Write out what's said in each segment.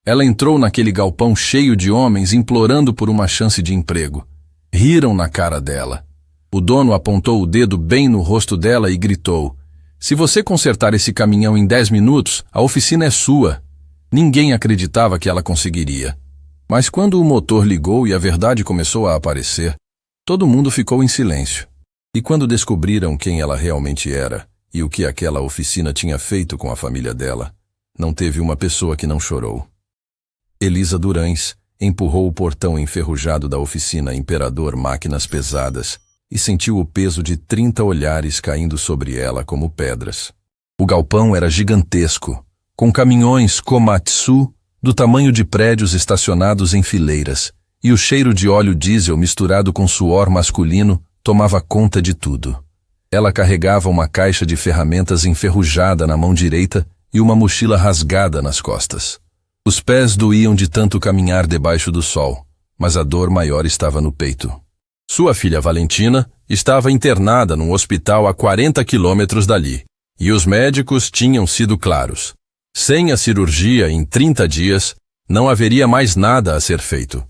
Ela entrou naquele galpão cheio de homens implorando por uma chance de emprego. Riram na cara dela. O dono apontou o dedo bem no rosto dela e gritou: "Se você consertar esse caminhão em 10 minutos, a oficina é sua." Ninguém acreditava que ela conseguiria. Mas quando o motor ligou e a verdade começou a aparecer, todo mundo ficou em silêncio. E quando descobriram quem ela realmente era e o que aquela oficina tinha feito com a família dela, não teve uma pessoa que não chorou. Elisa Durães empurrou o portão enferrujado da oficina Imperador Máquinas Pesadas e sentiu o peso de 30 olhares caindo sobre ela como pedras. O galpão era gigantesco, com caminhões Komatsu do tamanho de prédios estacionados em fileiras, e o cheiro de óleo diesel misturado com suor masculino tomava conta de tudo. Ela carregava uma caixa de ferramentas enferrujada na mão direita e uma mochila rasgada nas costas. Os pés doíam de tanto caminhar debaixo do sol, mas a dor maior estava no peito. Sua filha Valentina estava internada num hospital a 40 quilômetros dali, e os médicos tinham sido claros. Sem a cirurgia em 30 dias, não haveria mais nada a ser feito.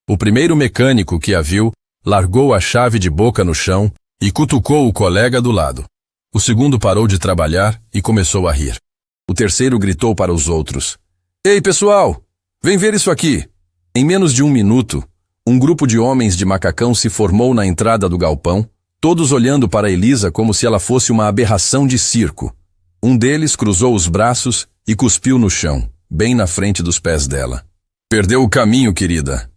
O primeiro mecânico que a viu largou a chave de boca no chão e cutucou o colega do lado. O segundo parou de trabalhar e começou a rir. O terceiro gritou para os outros: "Ei, pessoal, vem ver isso aqui." Em menos de 1 minuto, um grupo de homens de macacão se formou na entrada do galpão, todos olhando para Elisa como se ela fosse uma aberração de circo. Um deles cruzou os braços e cuspiu no chão, bem na frente dos pés dela. "Perdeu o caminho, querida",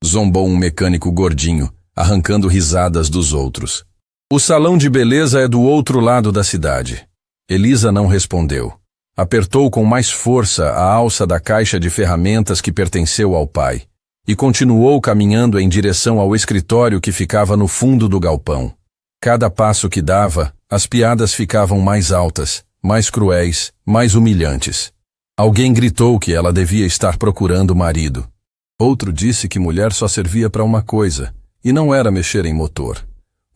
zombou um mecânico gordinho, arrancando risadas dos outros. "O salão de beleza é do outro lado da cidade." Elisa não respondeu. Apertou com mais força a alça da caixa de ferramentas que pertenceu ao pai e continuou caminhando em direção ao escritório que ficava no fundo do galpão. Cada passo que dava, as piadas ficavam mais altas, mais cruéis, mais humilhantes. Alguém gritou que ela devia estar procurando o marido. Outro disse que mulher só servia para uma coisa, e não era mexer em motor.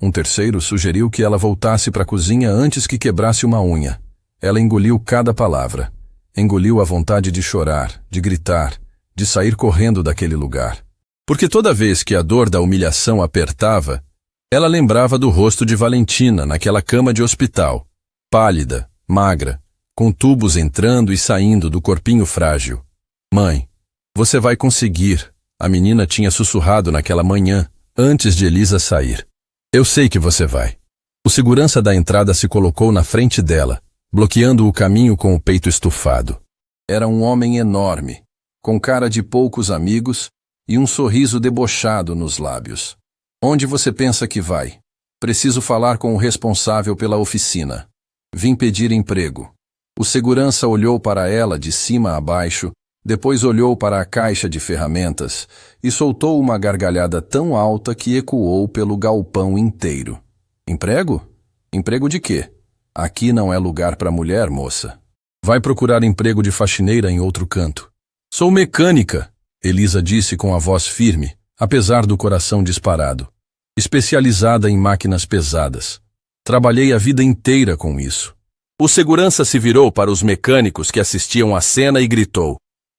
Um terceiro sugeriu que ela voltasse para a cozinha antes que quebrasse uma unha. Ela engoliu cada palavra. Engoliu a vontade de chorar, de gritar, de sair correndo daquele lugar. Porque toda vez que a dor da humilhação apertava, ela lembrava do rosto de Valentina naquela cama de hospital, pálida, magra, com tubos entrando e saindo do corpinho frágil. "Mãe, você vai conseguir", a menina tinha sussurrado naquela manhã, antes de Elisa sair. "Eu sei que você vai." O segurança da entrada se colocou na frente dela, bloqueando o caminho com o peito estufado. Era um homem enorme, com cara de poucos amigos e um sorriso debochado nos lábios. "Onde você pensa que vai? Preciso falar com o responsável pela oficina. Vim pedir emprego." O segurança olhou para ela de cima a baixo, depois olhou para a caixa de ferramentas e soltou uma gargalhada tão alta que ecoou pelo galpão inteiro. "Emprego? Emprego de quê? Aqui não é lugar para mulher, moça. Vai procurar emprego de faxineira em outro canto." "Sou mecânica", Elisa disse com a voz firme, apesar do coração disparado. "Especializada em máquinas pesadas. Trabalhei a vida inteira com isso." O segurança se virou para os mecânicos que assistiam à cena e gritou: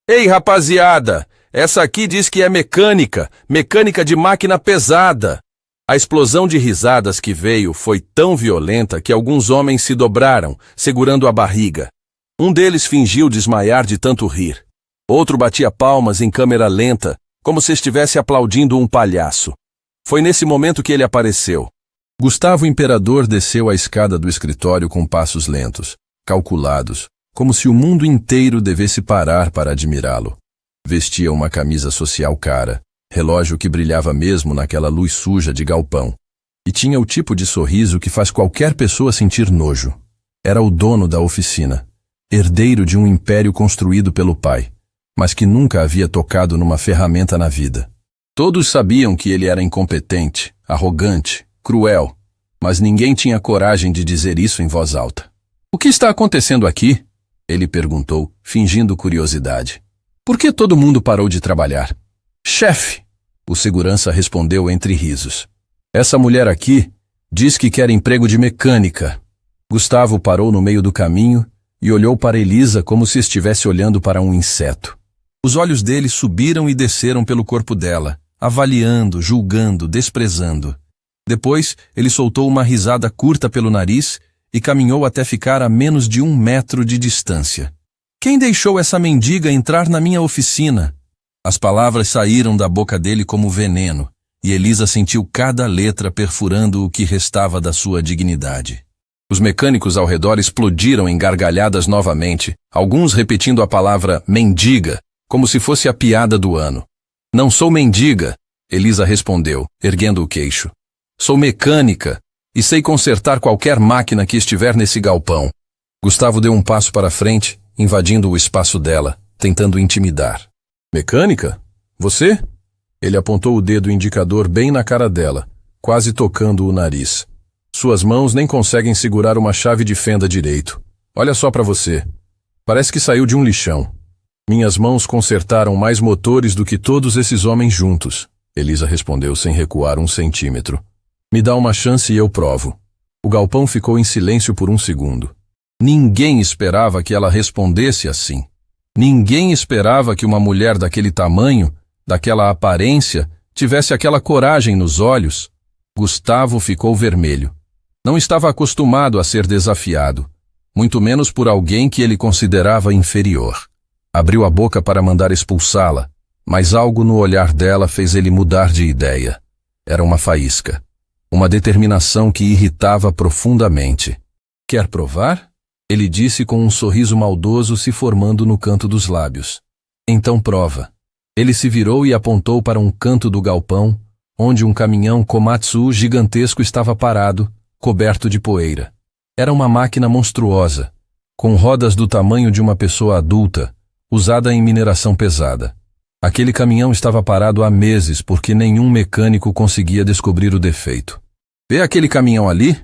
"Ei, rapaziada, essa aqui diz que é mecânica, mecânica de máquina pesada." A explosão de risadas que veio foi tão violenta que alguns homens se dobraram, segurando a barriga. Um deles fingiu desmaiar de tanto rir. Outro batia palmas em câmera lenta, como se estivesse aplaudindo um palhaço. Foi nesse momento que ele apareceu. Gustavo Imperador desceu a escada do escritório com passos lentos, calculados, como se o mundo inteiro devesse parar para admirá-lo. Vestia uma camisa social cara, relógio que brilhava mesmo naquela luz suja de galpão, e tinha o tipo de sorriso que faz qualquer pessoa sentir nojo. Era o dono da oficina, herdeiro de um império construído pelo pai, mas que nunca havia tocado numa ferramenta na vida. Todos sabiam que ele era incompetente, arrogante, cruel, mas ninguém tinha coragem de dizer isso em voz alta. "O que está acontecendo aqui?" ele perguntou, fingindo curiosidade. "Por que todo mundo parou de trabalhar?" "Chefe", o segurança respondeu entre risos. "Essa mulher aqui diz que quer emprego de mecânica." Gustavo parou no meio do caminho e olhou para Elisa como se estivesse olhando para um inseto. Os olhos dele subiram e desceram pelo corpo dela, avaliando, julgando, desprezando. Depois, ele soltou uma risada curta pelo nariz e caminhou até ficar a menos de 1 metro de distância. Quem deixou essa mendiga entrar na minha oficina? As palavras saíram da boca dele como veneno, e Elisa sentiu cada letra perfurando o que restava da sua dignidade. Os mecânicos ao redor explodiram em gargalhadas novamente, alguns repetindo a palavra mendiga, como se fosse a piada do ano. Não sou mendiga, Elisa respondeu, erguendo o queixo. Sou mecânica e sei consertar qualquer máquina que estiver nesse galpão. Gustavo deu um passo para frente, invadindo o espaço dela, tentando intimidar. Mecânica? Você? Ele apontou o dedo indicador bem na cara dela, quase tocando o nariz. Suas mãos nem conseguem segurar uma chave de fenda direito. Olha só para você. Parece que saiu de um lixão. Minhas mãos consertaram mais motores do que todos esses homens juntos. Elisa respondeu sem recuar 1 centímetro. Me dá uma chance e eu provo. O galpão ficou em silêncio por 1 segundo. Ninguém esperava que ela respondesse assim. Ninguém esperava que uma mulher daquele tamanho, daquela aparência, tivesse aquela coragem nos olhos. Gustavo ficou vermelho. Não estava acostumado a ser desafiado, muito menos por alguém que ele considerava inferior. Abriu a boca para mandar expulsá-la, mas algo no olhar dela fez ele mudar de ideia. Era uma faísca, uma determinação que irritava profundamente. Quer provar? Ele disse com um sorriso maldoso se formando no canto dos lábios. Então prova. Ele se virou e apontou para um canto do galpão, onde um caminhão Komatsu gigantesco estava parado, coberto de poeira. Era uma máquina monstruosa, com rodas do tamanho de uma pessoa adulta, usada em mineração pesada. Aquele caminhão estava parado há meses porque nenhum mecânico conseguia descobrir o defeito. Vê aquele caminhão ali?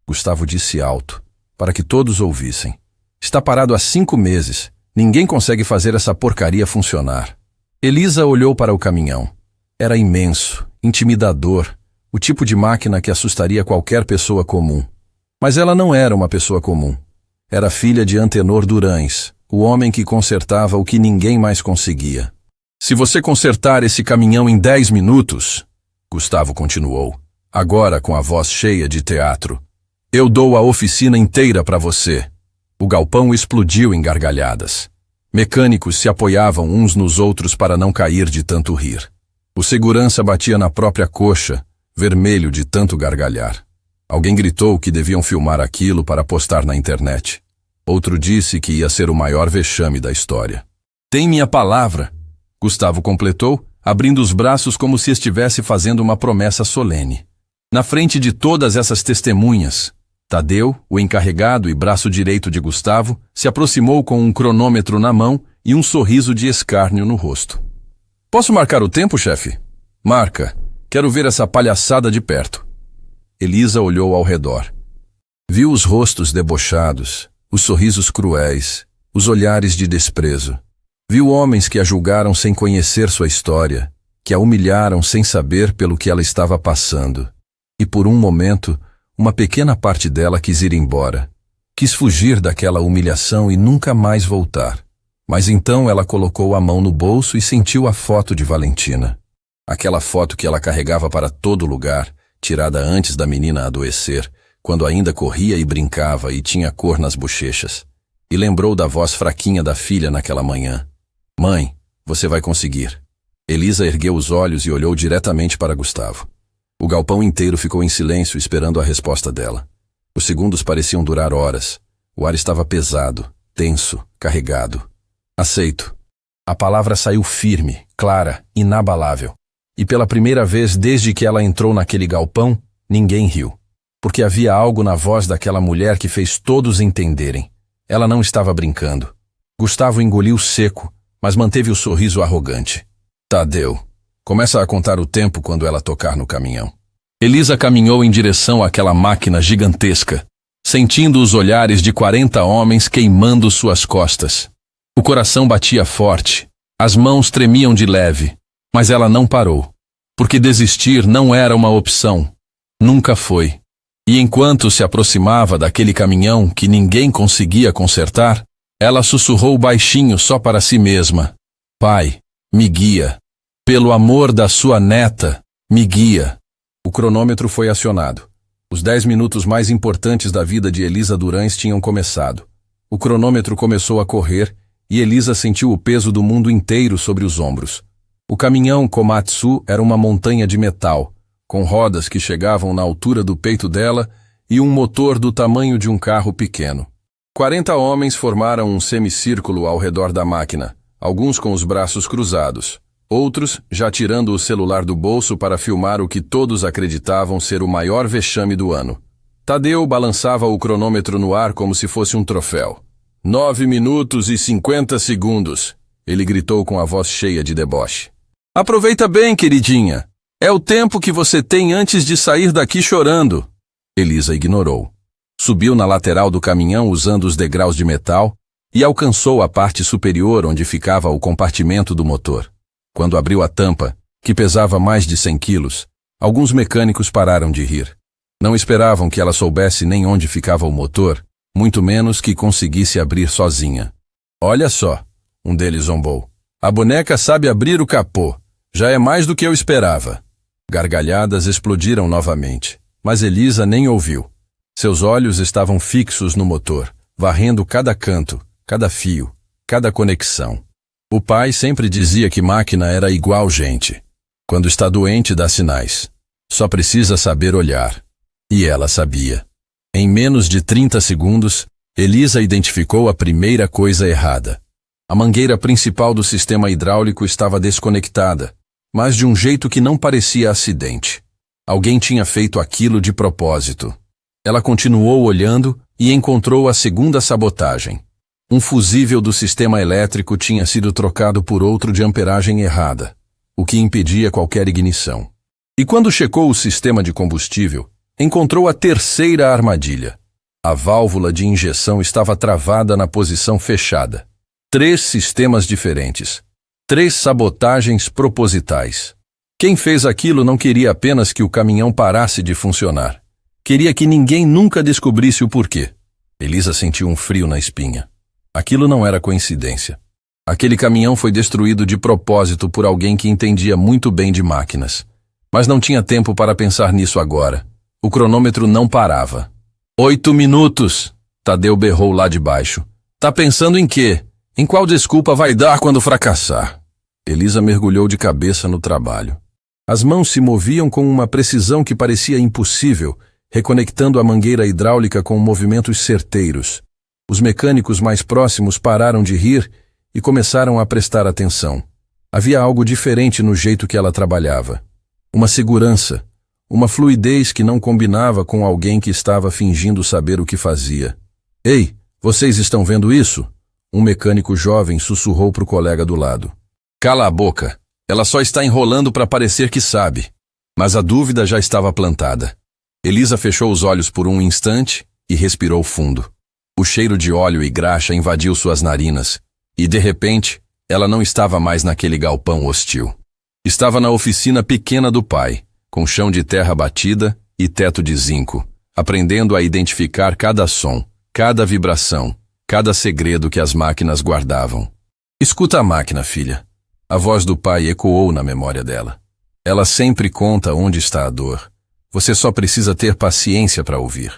Gustavo disse alto, para que todos ouvissem. Está parado há 5 meses. Ninguém consegue fazer essa porcaria funcionar. Elisa olhou para o caminhão. Era imenso, intimidador, o tipo de máquina que assustaria qualquer pessoa comum. Mas ela não era uma pessoa comum. Era filha de Antenor Durães, o homem que consertava o que ninguém mais conseguia. Se você consertar esse caminhão em 10 minutos, Gustavo continuou, agora com a voz cheia de teatro, eu dou a oficina inteira para você. O galpão explodiu em gargalhadas. Mecânicos se apoiavam uns nos outros para não cair de tanto rir. O segurança batia na própria coxa, vermelho de tanto gargalhar. Alguém gritou que deviam filmar aquilo para postar na internet. Outro disse que ia ser o maior vexame da história. Tem minha palavra, Gustavo completou, abrindo os braços como se estivesse fazendo uma promessa solene. Na frente de todas essas testemunhas, Tadeu, o encarregado e braço direito de Gustavo, se aproximou com um cronômetro na mão e um sorriso de escárnio no rosto. Posso marcar o tempo, chefe? Marca. Quero ver essa palhaçada de perto. Elisa olhou ao redor. Viu os rostos debochados, os sorrisos cruéis, os olhares de desprezo. Viu homens que a julgaram sem conhecer sua história, que a humilharam sem saber pelo que ela estava passando. E por um momento, uma pequena parte dela quis ir embora. Quis fugir daquela humilhação e nunca mais voltar. Mas então ela colocou a mão no bolso e sentiu a foto de Valentina. Aquela foto que ela carregava para todo lugar, tirada antes da menina adoecer, quando ainda corria e brincava e tinha cor nas bochechas. E lembrou da voz fraquinha da filha naquela manhã. Mãe, você vai conseguir. Elisa ergueu os olhos e olhou diretamente para Gustavo. O galpão inteiro ficou em silêncio esperando a resposta dela. Os segundos pareciam durar horas. O ar estava pesado, tenso, carregado. Aceito. A palavra saiu firme, clara, inabalável. E pela primeira vez desde que ela entrou naquele galpão, ninguém riu. Porque havia algo na voz daquela mulher que fez todos entenderem. Ela não estava brincando. Gustavo engoliu seco, mas manteve o sorriso arrogante. Tadeu, começa a contar o tempo quando ela tocar no caminhão. Elisa caminhou em direção àquela máquina gigantesca, sentindo os olhares de 40 homens queimando suas costas. O coração batia forte, as mãos tremiam de leve, mas ela não parou, porque desistir não era uma opção. Nunca foi. E enquanto se aproximava daquele caminhão que ninguém conseguia consertar, ela sussurrou baixinho só para si mesma. Pai, me guia. Pelo amor da sua neta, me guia. O cronômetro foi acionado. Os 10 minutos mais importantes da vida de Elisa Durães tinham começado. O cronômetro começou a correr e Elisa sentiu o peso do mundo inteiro sobre os ombros. O caminhão Komatsu era uma montanha de metal, com rodas que chegavam na altura do peito dela e um motor do tamanho de um carro pequeno. 40 homens formaram um semicírculo ao redor da máquina, alguns com os braços cruzados, outros já tirando o celular do bolso para filmar o que todos acreditavam ser o maior vexame do ano. Tadeu balançava o cronômetro no ar como se fosse um troféu. 9 minutos e 50 segundos, ele gritou com a voz cheia de deboche. Aproveita bem, queridinha. É o tempo que você tem antes de sair daqui chorando. Elisa ignorou. Subiu na lateral do caminhão usando os degraus de metal e alcançou a parte superior onde ficava o compartimento do motor. Quando abriu a tampa, que pesava mais de 100 quilos, alguns mecânicos pararam de rir. Não esperavam que ela soubesse nem onde ficava o motor, muito menos que conseguisse abrir sozinha. Olha só, um deles zombou. A boneca sabe abrir o capô. Já é mais do que eu esperava. Gargalhadas explodiram novamente, mas Elisa nem ouviu. Seus olhos estavam fixos no motor, varrendo cada canto, cada fio, cada conexão. O pai sempre dizia que máquina era igual gente. Quando está doente, dá sinais. Só precisa saber olhar. E ela sabia. Em menos de 30 segundos, Elisa identificou a primeira coisa errada. A mangueira principal do sistema hidráulico estava desconectada, mas de um jeito que não parecia acidente. Alguém tinha feito aquilo de propósito. Ela continuou olhando e encontrou a segunda sabotagem. Um fusível do sistema elétrico tinha sido trocado por outro de amperagem errada, o que impedia qualquer ignição. E quando checou o sistema de combustível, encontrou a terceira armadilha. A válvula de injeção estava travada na posição fechada. 3 sistemas diferentes. 3 sabotagens propositais. Quem fez aquilo não queria apenas que o caminhão parasse de funcionar. Queria que ninguém nunca descobrisse o porquê. Elisa sentiu um frio na espinha. Aquilo não era coincidência. Aquele caminhão foi destruído de propósito por alguém que entendia muito bem de máquinas. Mas não tinha tempo para pensar nisso agora. O cronômetro não parava. 8 minutos! Tadeu berrou lá de baixo. Tá pensando em quê? Em qual desculpa vai dar quando fracassar? Elisa mergulhou de cabeça no trabalho. As mãos se moviam com uma precisão que parecia impossível, reconectando a mangueira hidráulica com movimentos certeiros. Os mecânicos mais próximos pararam de rir e começaram a prestar atenção. Havia algo diferente no jeito que ela trabalhava. Uma segurança, uma fluidez que não combinava com alguém que estava fingindo saber o que fazia. Ei, vocês estão vendo isso? Um mecânico jovem sussurrou para o colega do lado. Cala a boca, ela só está enrolando para parecer que sabe. Mas a dúvida já estava plantada. Elisa fechou os olhos por um instante e respirou fundo. O cheiro de óleo e graxa invadiu suas narinas, e de repente, ela não estava mais naquele galpão hostil. Estava na oficina pequena do pai, com chão de terra batida e teto de zinco, aprendendo a identificar cada som, cada vibração, cada segredo que as máquinas guardavam. Escuta a máquina, filha. A voz do pai ecoou na memória dela. Ela sempre conta onde está a dor. Você só precisa ter paciência para ouvir.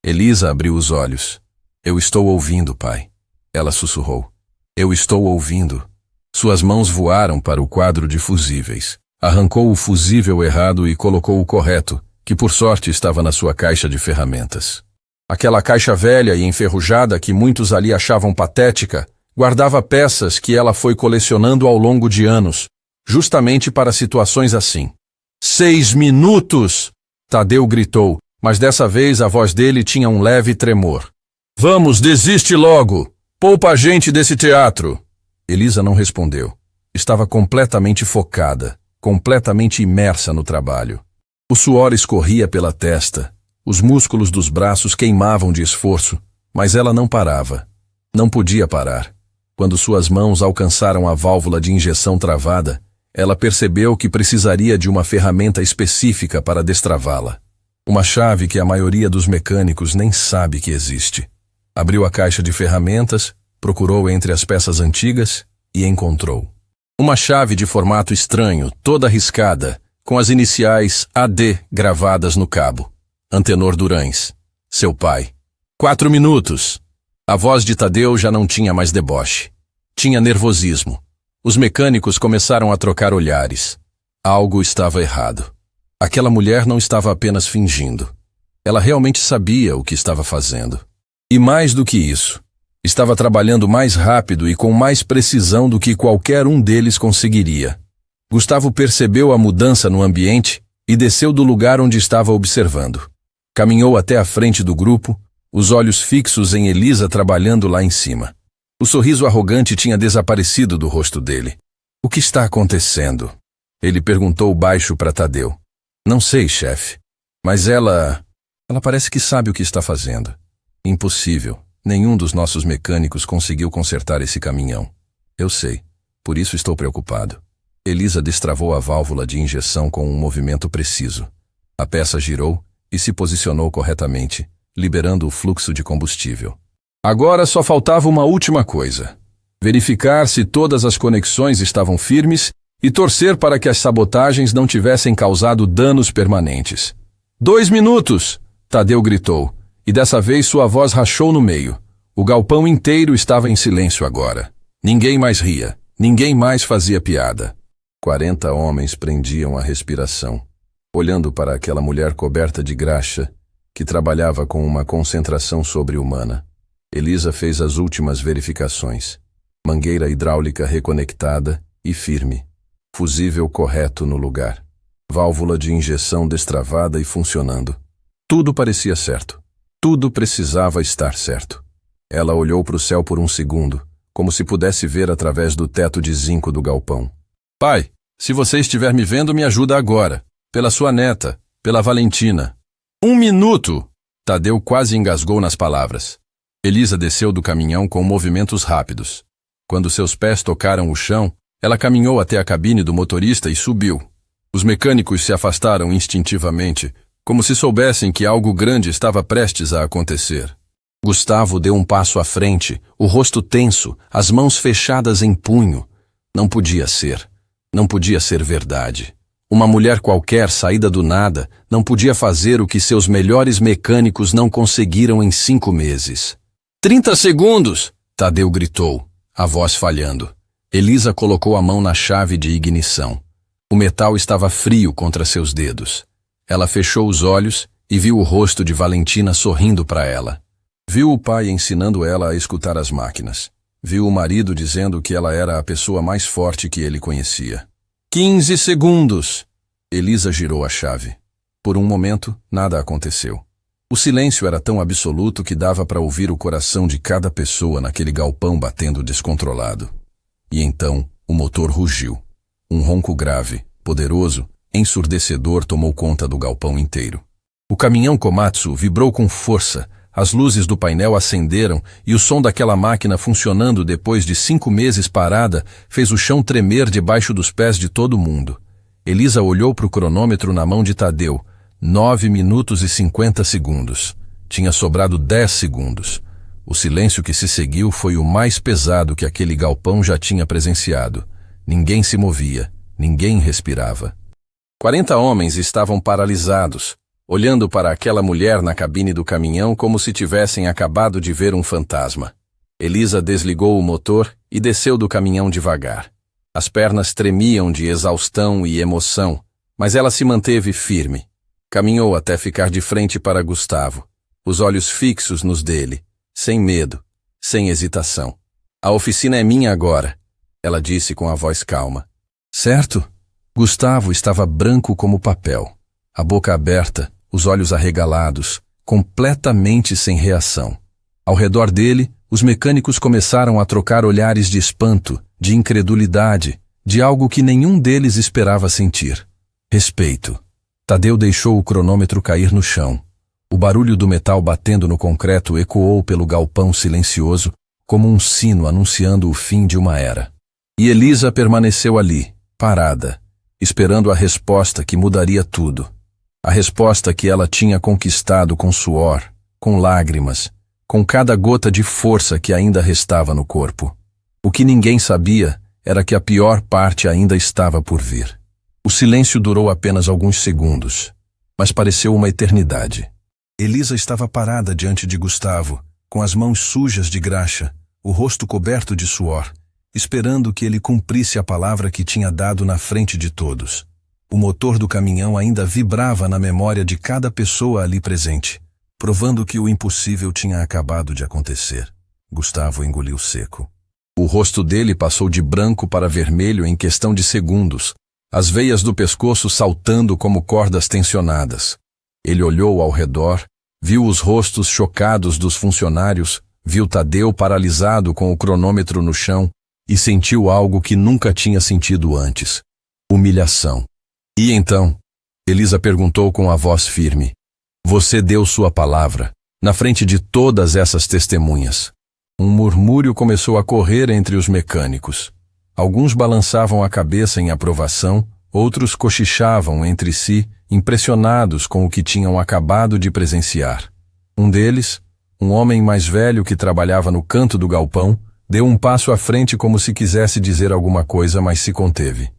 Elisa abriu os olhos. Eu estou ouvindo, pai. Ela sussurrou. Eu estou ouvindo. Suas mãos voaram para o quadro de fusíveis. Arrancou o fusível errado e colocou o correto, que por sorte estava na sua caixa de ferramentas. Aquela caixa velha e enferrujada que muitos ali achavam patética, guardava peças que ela foi colecionando ao longo de anos, justamente para situações assim. 6 minutos! Tadeu gritou, mas dessa vez a voz dele tinha um leve tremor. Vamos, desiste logo! Poupa a gente desse teatro! Elisa não respondeu. Estava completamente focada, completamente imersa no trabalho. O suor escorria pela testa, os músculos dos braços queimavam de esforço, mas ela não parava. Não podia parar. Quando suas mãos alcançaram a válvula de injeção travada, ela percebeu que precisaria de uma ferramenta específica para destravá-la. Uma chave que a maioria dos mecânicos nem sabe que existe. Abriu a caixa de ferramentas, procurou entre as peças antigas e encontrou. Uma chave de formato estranho, toda riscada, com as iniciais AD gravadas no cabo. Antenor Durães, seu pai. 4 minutos. A voz de Tadeu já não tinha mais deboche. Tinha nervosismo. Os mecânicos começaram a trocar olhares. Algo estava errado. Aquela mulher não estava apenas fingindo. Ela realmente sabia o que estava fazendo. E mais do que isso, estava trabalhando mais rápido e com mais precisão do que qualquer um deles conseguiria. Gustavo percebeu a mudança no ambiente e desceu do lugar onde estava observando. Caminhou até a frente do grupo, os olhos fixos em Elisa trabalhando lá em cima. O sorriso arrogante tinha desaparecido do rosto dele. O que está acontecendo? Ele perguntou baixo para Tadeu. Não sei, chefe. Mas ela parece que sabe o que está fazendo. Impossível. Nenhum dos nossos mecânicos conseguiu consertar esse caminhão. Eu sei. Por isso estou preocupado. Elisa destravou a válvula de injeção com um movimento preciso. A peça girou e se posicionou corretamente, liberando o fluxo de combustível. Agora só faltava uma última coisa. Verificar se todas as conexões estavam firmes e torcer para que as sabotagens não tivessem causado danos permanentes. 2 minutos! Tadeu gritou, e dessa vez sua voz rachou no meio. O galpão inteiro estava em silêncio agora. Ninguém mais ria, ninguém mais fazia piada. 40 homens prendiam a respiração, olhando para aquela mulher coberta de graxa, que trabalhava com uma concentração sobre-humana. Elisa fez as últimas verificações. Mangueira hidráulica reconectada e firme. Fusível correto no lugar. Válvula de injeção destravada e funcionando. Tudo parecia certo. Tudo precisava estar certo. Ela olhou para o céu por um segundo, como se pudesse ver através do teto de zinco do galpão. Pai, se você estiver me vendo, me ajuda agora. Pela sua neta, pela Valentina. 1 minuto! Tadeu quase engasgou nas palavras. Elisa desceu do caminhão com movimentos rápidos. Quando seus pés tocaram o chão, ela caminhou até a cabine do motorista e subiu. Os mecânicos se afastaram instintivamente, como se soubessem que algo grande estava prestes a acontecer. Gustavo deu um passo à frente, o rosto tenso, as mãos fechadas em punho. Não podia ser. Não podia ser verdade. Uma mulher qualquer saída do nada não podia fazer o que seus melhores mecânicos não conseguiram em 5 meses. 30 segundos! Tadeu gritou, a voz falhando. Elisa colocou a mão na chave de ignição. O metal estava frio contra seus dedos. Ela fechou os olhos e viu o rosto de Valentina sorrindo para ela. Viu o pai ensinando ela a escutar as máquinas. Viu o marido dizendo que ela era a pessoa mais forte que ele conhecia. 15 segundos! Elisa girou a chave. Por um momento, nada aconteceu. O silêncio era tão absoluto que dava para ouvir o coração de cada pessoa naquele galpão batendo descontrolado. E então, o motor rugiu. Um ronco grave, poderoso, ensurdecedor tomou conta do galpão inteiro. O caminhão Komatsu vibrou com força, as luzes do painel acenderam e o som daquela máquina funcionando depois de 5 meses parada fez o chão tremer debaixo dos pés de todo mundo. Elisa olhou para o cronômetro na mão de Tadeu. 9 minutos e 50 segundos. Tinha sobrado 10 segundos. O silêncio que se seguiu foi o mais pesado que aquele galpão já tinha presenciado. Ninguém se movia, ninguém respirava. 40 homens estavam paralisados, olhando para aquela mulher na cabine do caminhão como se tivessem acabado de ver um fantasma. Elisa desligou o motor e desceu do caminhão devagar. As pernas tremiam de exaustão e emoção, mas ela se manteve firme. Caminhou até ficar de frente para Gustavo, os olhos fixos nos dele, sem medo, sem hesitação. A oficina é minha agora, ela disse com a voz calma. Certo? Gustavo estava branco como papel, a boca aberta, os olhos arregalados, completamente sem reação. Ao redor dele, os mecânicos começaram a trocar olhares de espanto, de incredulidade, de algo que nenhum deles esperava sentir. Respeito. Tadeu deixou o cronômetro cair no chão. O barulho do metal batendo no concreto ecoou pelo galpão silencioso, como um sino anunciando o fim de uma era. E Elisa permaneceu ali, parada, esperando a resposta que mudaria tudo. A resposta que ela tinha conquistado com suor, com lágrimas, com cada gota de força que ainda restava no corpo. O que ninguém sabia era que a pior parte ainda estava por vir. O silêncio durou apenas alguns segundos, mas pareceu uma eternidade. Elisa estava parada diante de Gustavo, com as mãos sujas de graxa, o rosto coberto de suor, esperando que ele cumprisse a palavra que tinha dado na frente de todos. O motor do caminhão ainda vibrava na memória de cada pessoa ali presente, provando que o impossível tinha acabado de acontecer. Gustavo engoliu seco. O rosto dele passou de branco para vermelho em questão de segundos, as veias do pescoço saltando como cordas tensionadas. Ele olhou ao redor, viu os rostos chocados dos funcionários, viu Tadeu paralisado com o cronômetro no chão e sentiu algo que nunca tinha sentido antes: humilhação. E então, Elisa perguntou com a voz firme: "Você deu sua palavra, na frente de todas essas testemunhas?" Um murmúrio começou a correr entre os mecânicos. Alguns balançavam a cabeça em aprovação, outros cochichavam entre si, impressionados com o que tinham acabado de presenciar. Um deles, um homem mais velho que trabalhava no canto do galpão, deu um passo à frente como se quisesse dizer alguma coisa, mas se conteve.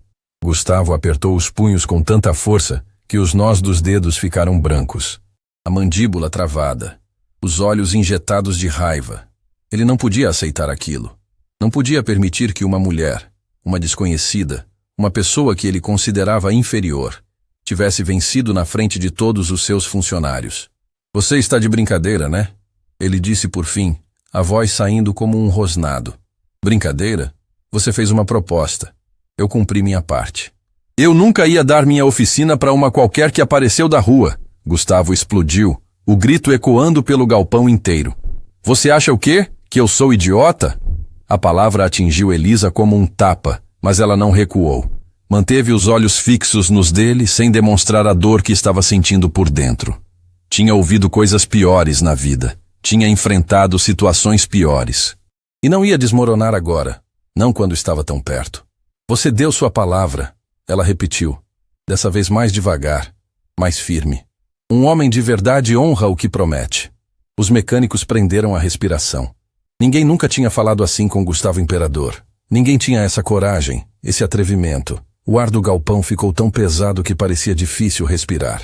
Gustavo apertou os punhos com tanta força que os nós dos dedos ficaram brancos. A mandíbula travada, os olhos injetados de raiva. Ele não podia aceitar aquilo. Não podia permitir que uma mulher, uma desconhecida, uma pessoa que ele considerava inferior, tivesse vencido na frente de todos os seus funcionários. "Você está de brincadeira, né?" Ele disse por fim, a voz saindo como um rosnado. "Brincadeira? Você fez uma proposta. Eu cumpri minha parte." "Eu nunca ia dar minha oficina para uma qualquer que apareceu da rua." Gustavo explodiu, o grito ecoando pelo galpão inteiro. "Você acha o quê? Que eu sou idiota?" A palavra atingiu Elisa como um tapa, mas ela não recuou. Manteve os olhos fixos nos dele sem demonstrar a dor que estava sentindo por dentro. Tinha ouvido coisas piores na vida. Tinha enfrentado situações piores. E não ia desmoronar agora, não quando estava tão perto. "Você deu sua palavra", ela repetiu, dessa vez mais devagar, mais firme. "Um homem de verdade honra o que promete." Os mecânicos prenderam a respiração. Ninguém nunca tinha falado assim com Gustavo Imperador. Ninguém tinha essa coragem, esse atrevimento. O ar do galpão ficou tão pesado que parecia difícil respirar.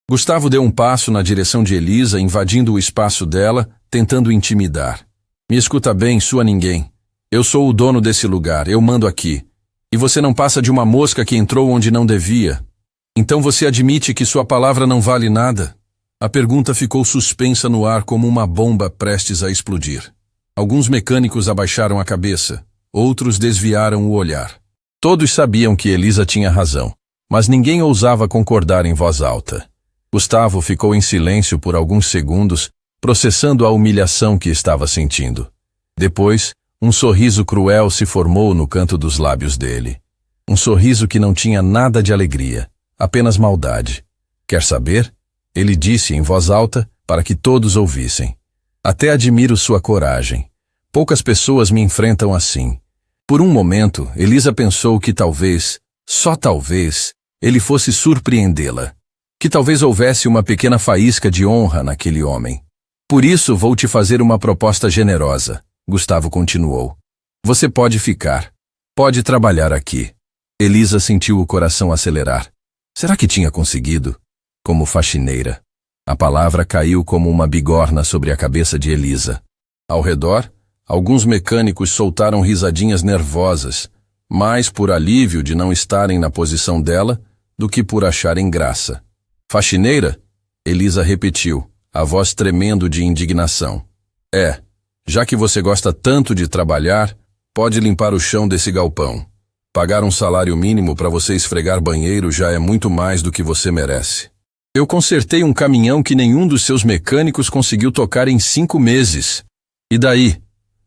Gustavo deu um passo na direção de Elisa, invadindo o espaço dela, tentando intimidar. "Me escuta bem, sua ninguém. Eu sou o dono desse lugar, eu mando aqui. E você não passa de uma mosca que entrou onde não devia. Então você admite que sua palavra não vale nada?" A pergunta ficou suspensa no ar como uma bomba prestes a explodir. Alguns mecânicos abaixaram a cabeça, outros desviaram o olhar. Todos sabiam que Elisa tinha razão, mas ninguém ousava concordar em voz alta. Gustavo ficou em silêncio por alguns segundos, processando a humilhação que estava sentindo. Depois, um sorriso cruel se formou no canto dos lábios dele. Um sorriso que não tinha nada de alegria, apenas maldade. "Quer saber?" Ele disse em voz alta para que todos ouvissem. "Até admiro sua coragem. Poucas pessoas me enfrentam assim." Por um momento, Elisa pensou que talvez, só talvez, ele fosse surpreendê-la. Que talvez houvesse uma pequena faísca de honra naquele homem. "Por isso vou te fazer uma proposta generosa", Gustavo continuou. "Você pode ficar. Pode trabalhar aqui." Elisa sentiu o coração acelerar. Será que tinha conseguido? Como faxineira. A palavra caiu como uma bigorna sobre a cabeça de Elisa. Ao redor, alguns mecânicos soltaram risadinhas nervosas, mais por alívio de não estarem na posição dela do que por acharem graça. "Faxineira?" Elisa repetiu, a voz tremendo de indignação. "É, já que você gosta tanto de trabalhar, pode limpar o chão desse galpão. Pagar um salário mínimo para você esfregar banheiro já é muito mais do que você merece. Eu consertei um caminhão que nenhum dos seus mecânicos conseguiu tocar em 5 meses. E daí?"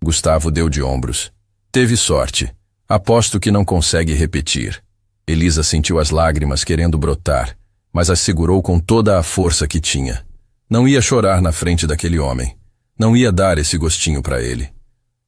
Gustavo deu de ombros. "Teve sorte. Aposto que não consegue repetir." Elisa sentiu as lágrimas querendo brotar, mas as segurou com toda a força que tinha. Não ia chorar na frente daquele homem. Não ia dar esse gostinho para ele.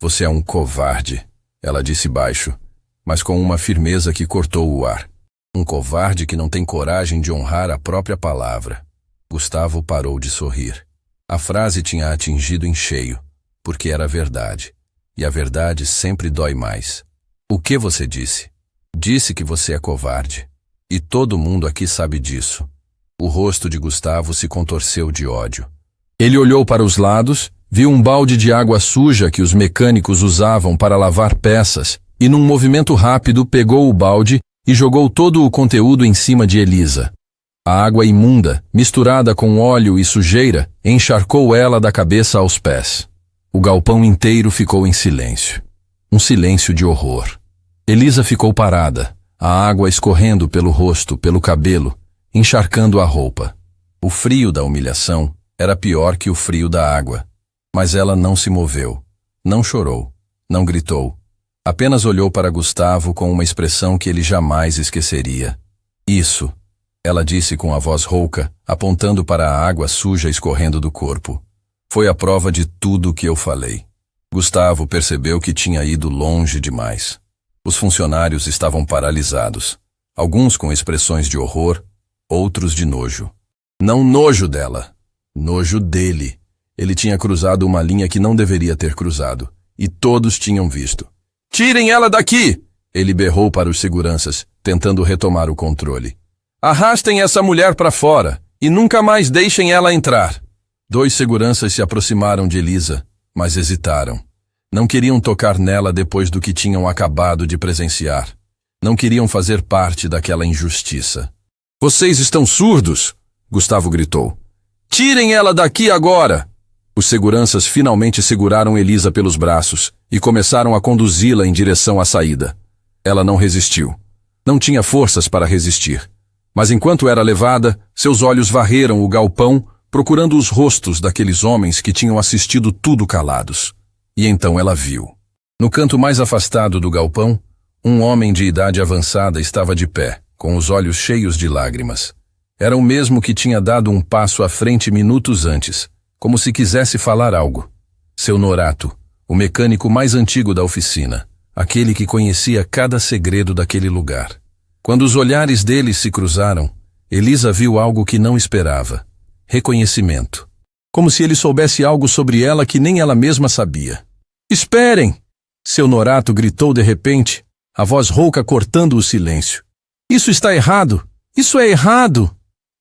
"Você é um covarde", ela disse baixo, mas com uma firmeza que cortou o ar. Um covarde que não tem coragem de honrar a própria palavra. Gustavo parou de sorrir. A frase tinha atingido em cheio, porque era verdade. E a verdade sempre dói mais. O que você disse? Disse que você é covarde. E todo mundo aqui sabe disso. O rosto de Gustavo se contorceu de ódio. Ele olhou para os lados, viu um balde de água suja que os mecânicos usavam para lavar peças e, num movimento rápido, pegou o balde e jogou todo o conteúdo em cima de Elisa. A água imunda, misturada com óleo e sujeira, encharcou ela da cabeça aos pés. O galpão inteiro ficou em silêncio. Um silêncio de horror. Elisa ficou parada, a água escorrendo pelo rosto, pelo cabelo, encharcando a roupa. O frio da humilhação era pior que o frio da água. Mas ela não se moveu, não chorou, não gritou. Apenas olhou para Gustavo com uma expressão que ele jamais esqueceria. Isso, ela disse com a voz rouca, apontando para a água suja escorrendo do corpo. Foi a prova de tudo o que eu falei. Gustavo percebeu que tinha ido longe demais. Os funcionários estavam paralisados, alguns com expressões de horror, outros de nojo. Não nojo dela, nojo dele. Ele tinha cruzado uma linha que não deveria ter cruzado, e todos tinham visto. "Tirem ela daqui!" Ele berrou para os seguranças, tentando retomar o controle. "Arrastem essa mulher para fora, e nunca mais deixem ela entrar." 2 seguranças se aproximaram de Elisa, mas hesitaram. Não queriam tocar nela depois do que tinham acabado de presenciar. Não queriam fazer parte daquela injustiça. "Vocês estão surdos?" Gustavo gritou. "Tirem ela daqui agora!" Os seguranças finalmente seguraram Elisa pelos braços e começaram a conduzi-la em direção à saída. Ela não resistiu. Não tinha forças para resistir. Mas enquanto era levada, seus olhos varreram o galpão, procurando os rostos daqueles homens que tinham assistido tudo calados. E então ela viu. No canto mais afastado do galpão, um homem de idade avançada estava de pé, com os olhos cheios de lágrimas. Era o mesmo que tinha dado um passo à frente minutos antes, como se quisesse falar algo. Seu Norato, o mecânico mais antigo da oficina, aquele que conhecia cada segredo daquele lugar. Quando os olhares deles se cruzaram, Elisa viu algo que não esperava. Reconhecimento. Como se ele soubesse algo sobre ela que nem ela mesma sabia. "Esperem!" Seu Norato gritou de repente, a voz rouca cortando o silêncio. "Isso está errado! Isso é errado!"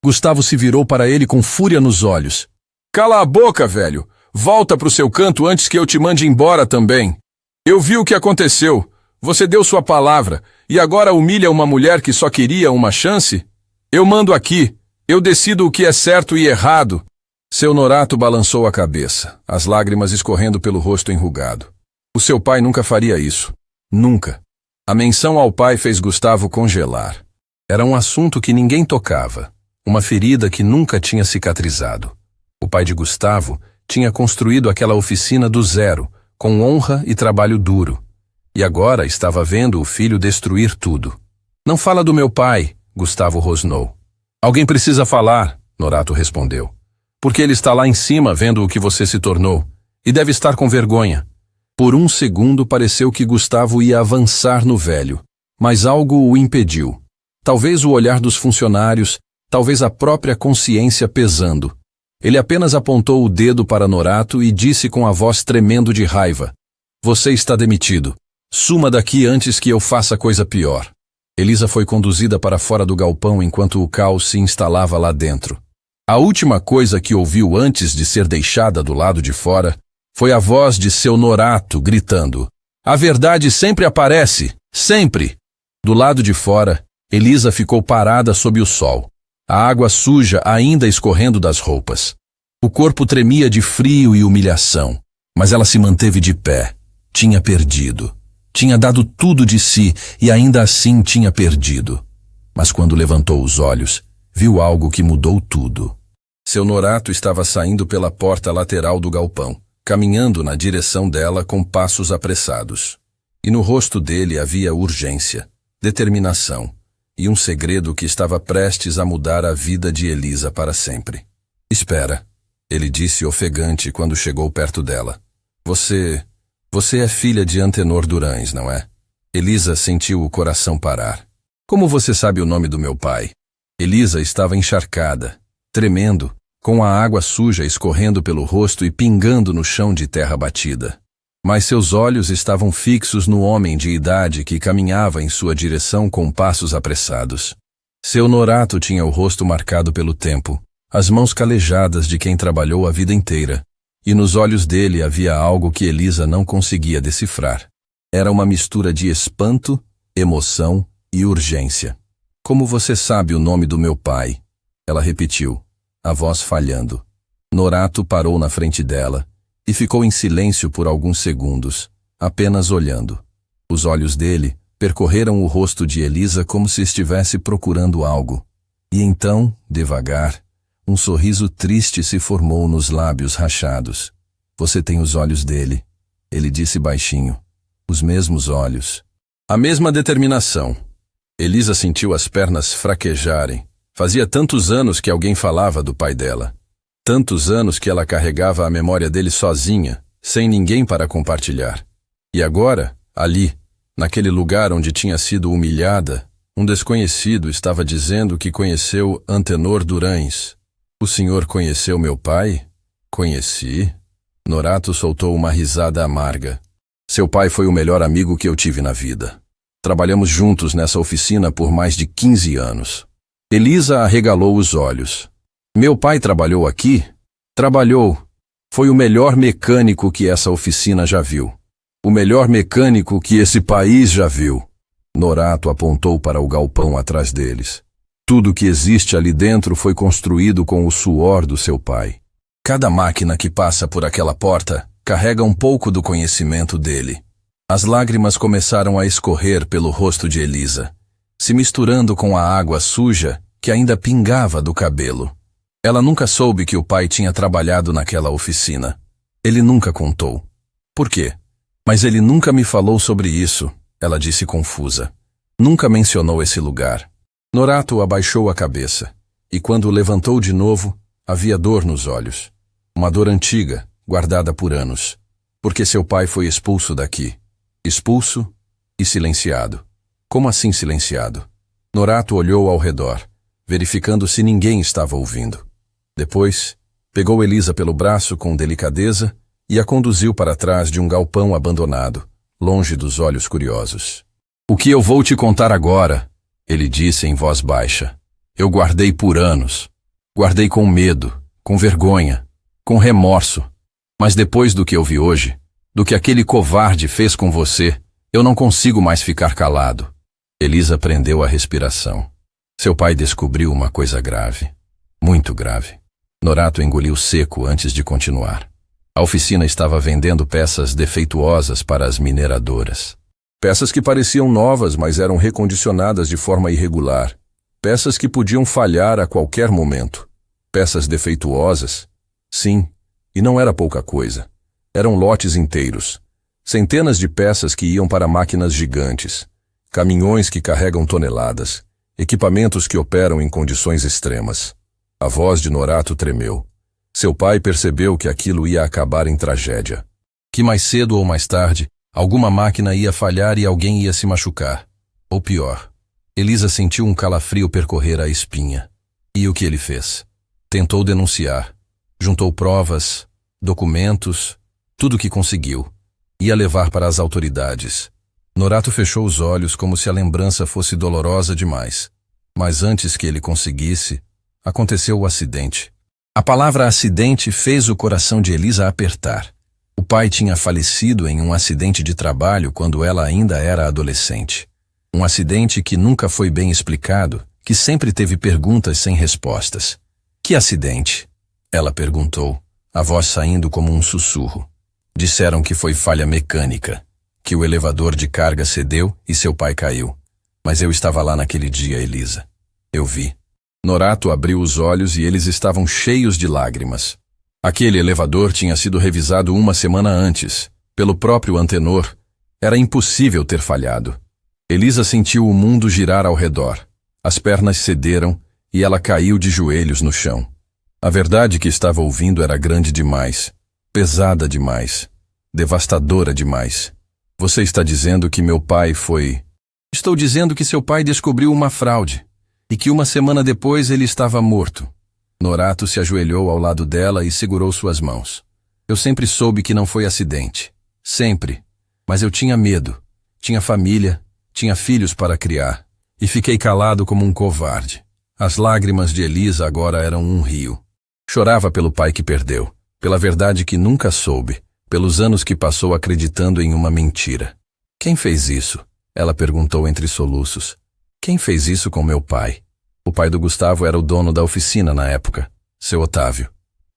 Gustavo se virou para ele com fúria nos olhos. "Cala a boca, velho! Volta pro seu canto antes que eu te mande embora também. Eu vi o que aconteceu. Você deu sua palavra e agora humilha uma mulher que só queria uma chance? Eu mando aqui. Eu decido o que é certo e errado." Seu Norato balançou a cabeça, as lágrimas escorrendo pelo rosto enrugado. O seu pai nunca faria isso. Nunca. A menção ao pai fez Gustavo congelar. Era um assunto que ninguém tocava. Uma ferida que nunca tinha cicatrizado. O pai de Gustavo tinha construído aquela oficina do zero, com honra e trabalho duro. E agora estava vendo o filho destruir tudo. "Não fala do meu pai", Gustavo rosnou. "Alguém precisa falar", Norato respondeu. "Porque ele está lá em cima vendo o que você se tornou, e deve estar com vergonha." Por um segundo pareceu que Gustavo ia avançar no velho, mas algo o impediu. Talvez o olhar dos funcionários, talvez a própria consciência pesando. Ele apenas apontou o dedo para Norato e disse com a voz tremendo de raiva: "Você está demitido. Suma daqui antes que eu faça coisa pior." Elisa foi conduzida para fora do galpão enquanto o caos se instalava lá dentro. A última coisa que ouviu antes de ser deixada do lado de fora foi a voz de seu Norato gritando: "A verdade sempre aparece, sempre!" Do lado de fora, Elisa ficou parada sob o sol, a água suja ainda escorrendo das roupas. O corpo tremia de frio e humilhação, mas ela se manteve de pé. Tinha perdido. Tinha dado tudo de si e ainda assim tinha perdido. Mas quando levantou os olhos, viu algo que mudou tudo. Seu Norato estava saindo pela porta lateral do galpão, caminhando na direção dela com passos apressados. E no rosto dele havia urgência, determinação e um segredo que estava prestes a mudar a vida de Elisa para sempre. "Espera", ele disse ofegante quando chegou perto dela. Você é filha de Antenor Durães, não é?" Elisa sentiu o coração parar. "Como você sabe o nome do meu pai?" Elisa estava encharcada, tremendo, com a água suja escorrendo pelo rosto e pingando no chão de terra batida. Mas seus olhos estavam fixos no homem de idade que caminhava em sua direção com passos apressados. Seu Norato tinha o rosto marcado pelo tempo, as mãos calejadas de quem trabalhou a vida inteira, e nos olhos dele havia algo que Elisa não conseguia decifrar. Era uma mistura de espanto, emoção e urgência. Como você sabe o nome do meu pai? Ela repetiu, a voz falhando. Norato parou na frente dela e ficou em silêncio por alguns segundos, apenas olhando. Os olhos dele percorreram o rosto de Elisa como se estivesse procurando algo. E então, devagar, um sorriso triste se formou nos lábios rachados. Você tem os olhos dele, ele disse baixinho. Os mesmos olhos. A mesma determinação. Elisa sentiu as pernas fraquejarem. Fazia tantos anos que alguém falava do pai dela. Tantos anos que ela carregava a memória dele sozinha, sem ninguém para compartilhar. E agora, ali, naquele lugar onde tinha sido humilhada, um desconhecido estava dizendo que conheceu Antenor Durães. O senhor conheceu meu pai? Conheci. Norato soltou uma risada amarga. Seu pai foi o melhor amigo que eu tive na vida. Trabalhamos juntos nessa oficina por mais de 15 anos. Elisa arregalou os olhos. Meu pai trabalhou aqui? Trabalhou. Foi o melhor mecânico que essa oficina já viu. O melhor mecânico que esse país já viu. Norato apontou para o galpão atrás deles. Tudo que existe ali dentro foi construído com o suor do seu pai. Cada máquina que passa por aquela porta carrega um pouco do conhecimento dele. As lágrimas começaram a escorrer pelo rosto de Elisa, se misturando com a água suja que ainda pingava do cabelo. Ela nunca soube que o pai tinha trabalhado naquela oficina. Ele nunca contou. Por quê? Mas ele nunca me falou sobre isso, ela disse confusa. Nunca mencionou esse lugar. Norato abaixou a cabeça, e quando levantou de novo, havia dor nos olhos. Uma dor antiga, guardada por anos. Porque seu pai foi expulso daqui. Expulso e silenciado. Como assim silenciado? Norato olhou ao redor, verificando se ninguém estava ouvindo. Depois, pegou Elisa pelo braço com delicadeza e a conduziu para trás de um galpão abandonado, longe dos olhos curiosos. O que eu vou te contar agora, ele disse em voz baixa. Eu guardei por anos. Guardei com medo, com vergonha, com remorso. Mas depois do que eu vi hoje, do que aquele covarde fez com você, eu não consigo mais ficar calado. Elisa prendeu a respiração. Seu pai descobriu uma coisa grave. Muito grave. Norato engoliu seco antes de continuar. A oficina estava vendendo peças defeituosas para as mineradoras. Peças que pareciam novas, mas eram recondicionadas de forma irregular. Peças que podiam falhar a qualquer momento. Peças defeituosas? Sim, e não era pouca coisa. Eram lotes inteiros. Centenas de peças que iam para máquinas gigantes. Caminhões que carregam toneladas. Equipamentos que operam em condições extremas. A voz de Norato tremeu. Seu pai percebeu que aquilo ia acabar em tragédia. Que mais cedo ou mais tarde, alguma máquina ia falhar e alguém ia se machucar. Ou pior, Elisa sentiu um calafrio percorrer a espinha. E o que ele fez? Tentou denunciar. Juntou provas, documentos, tudo o que conseguiu. Ia levar para as autoridades. Norato fechou os olhos como se a lembrança fosse dolorosa demais. Mas antes que ele conseguisse, aconteceu o acidente. A palavra acidente fez o coração de Elisa apertar. O pai tinha falecido em um acidente de trabalho quando ela ainda era adolescente. Um acidente que nunca foi bem explicado, que sempre teve perguntas sem respostas. Que acidente? Ela perguntou, a voz saindo como um sussurro. Disseram que foi falha mecânica, que o elevador de carga cedeu e seu pai caiu. Mas eu estava lá naquele dia, Elisa. Eu vi. Norato abriu os olhos e eles estavam cheios de lágrimas. Aquele elevador tinha sido revisado uma semana antes, pelo próprio Antenor. Era impossível ter falhado. Elisa sentiu o mundo girar ao redor. As pernas cederam e ela caiu de joelhos no chão. A verdade que estava ouvindo era grande demais, pesada demais, devastadora demais. Você está dizendo que meu pai foi... Estou dizendo que seu pai descobriu uma fraude e que uma semana depois ele estava morto. Norato se ajoelhou ao lado dela e segurou suas mãos. Eu sempre soube que não foi acidente. Sempre. Mas eu tinha medo. Tinha família, tinha filhos para criar. E fiquei calado como um covarde. As lágrimas de Elisa agora eram um rio. Chorava pelo pai que perdeu, pela verdade que nunca soube, pelos anos que passou acreditando em uma mentira. Quem fez isso? Ela perguntou entre soluços. Quem fez isso com meu pai? O pai do Gustavo era o dono da oficina na época, seu Otávio.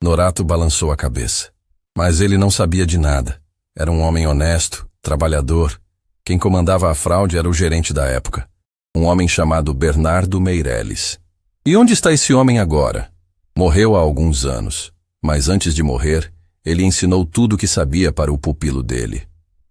Norato balançou a cabeça. Mas ele não sabia de nada. Era um homem honesto, trabalhador. Quem comandava a fraude era o gerente da época, um homem chamado Bernardo Meirelles. E onde está esse homem agora? Morreu há alguns anos, mas antes de morrer, ele ensinou tudo o que sabia para o pupilo dele.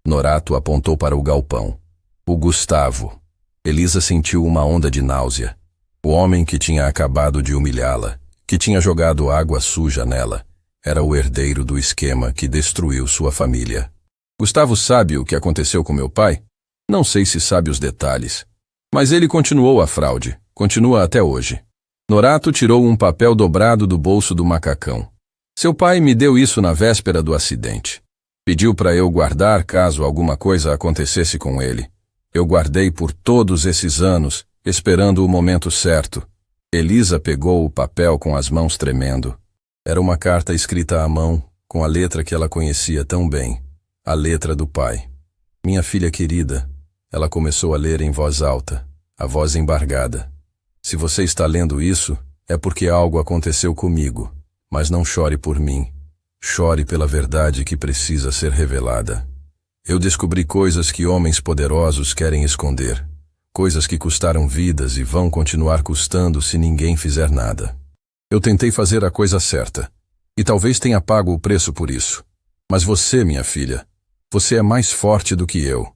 Norato apontou para o galpão. O Gustavo. Elisa sentiu uma onda de náusea. O homem que tinha acabado de humilhá-la, que tinha jogado água suja nela, era o herdeiro do esquema que destruiu sua família. Gustavo sabe o que aconteceu com meu pai? Não sei se sabe os detalhes. Mas ele continuou a fraude. Continua até hoje. Norato tirou um papel dobrado do bolso do macacão. Seu pai me deu isso na véspera do acidente. Pediu para eu guardar caso alguma coisa acontecesse com ele. Eu guardei por todos esses anos, esperando o momento certo. Elisa pegou o papel com as mãos tremendo. Era uma carta escrita à mão, com a letra que ela conhecia tão bem. A letra do pai. Minha filha querida, ela começou a ler em voz alta, a voz embargada. Se você está lendo isso, é porque algo aconteceu comigo. Mas não chore por mim. Chore pela verdade que precisa ser revelada. Eu descobri coisas que homens poderosos querem esconder. Coisas que custaram vidas e vão continuar custando se ninguém fizer nada. Eu tentei fazer a coisa certa. E talvez tenha pago o preço por isso. Mas você, minha filha, você é mais forte do que eu.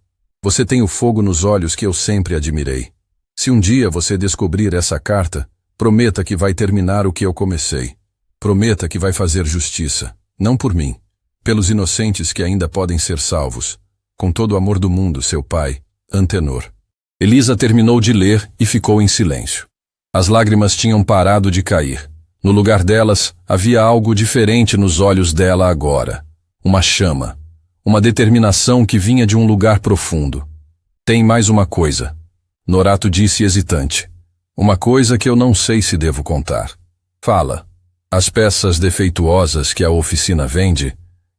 Você tem o fogo nos olhos que eu sempre admirei. Se um dia você descobrir essa carta, prometa que vai terminar o que eu comecei. Prometa que vai fazer justiça, não por mim, pelos inocentes que ainda podem ser salvos. Com todo o amor do mundo, seu pai, Antenor. Elisa terminou de ler e ficou em silêncio. As lágrimas tinham parado de cair. No lugar delas, havia algo diferente nos olhos dela agora. Uma chama. Uma determinação que vinha de um lugar profundo. Tem mais uma coisa. Norato disse hesitante. Uma coisa que eu não sei se devo contar. Fala. As peças defeituosas que a oficina vende,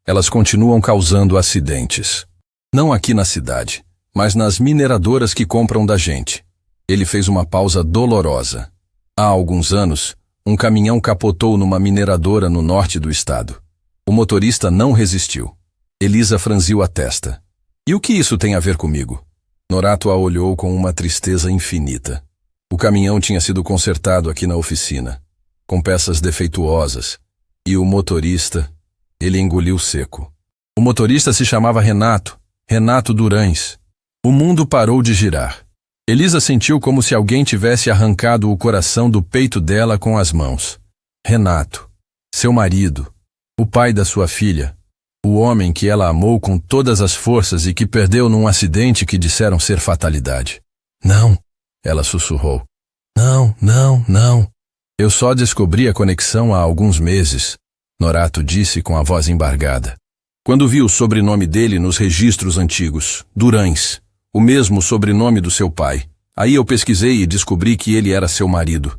elas continuam causando acidentes. Não aqui na cidade, mas nas mineradoras que compram da gente. Ele fez uma pausa dolorosa. Há alguns anos, um caminhão capotou numa mineradora no norte do estado. O motorista não resistiu. Elisa franziu a testa. E o que isso tem a ver comigo? Norato a olhou com uma tristeza infinita. O caminhão tinha sido consertado aqui na oficina, com peças defeituosas, e o motorista, ele engoliu seco. O motorista se chamava Renato Durães. O mundo parou de girar. Elisa sentiu como se alguém tivesse arrancado o coração do peito dela com as mãos. Renato, seu marido, o pai da sua filha, o homem que ela amou com todas as forças e que perdeu num acidente que disseram ser fatalidade. Não, ela sussurrou. Não. Eu só descobri a conexão há alguns meses, Norato disse com a voz embargada. Quando vi o sobrenome dele nos registros antigos, Durães, o mesmo sobrenome do seu pai. Aí eu pesquisei e descobri que ele era seu marido.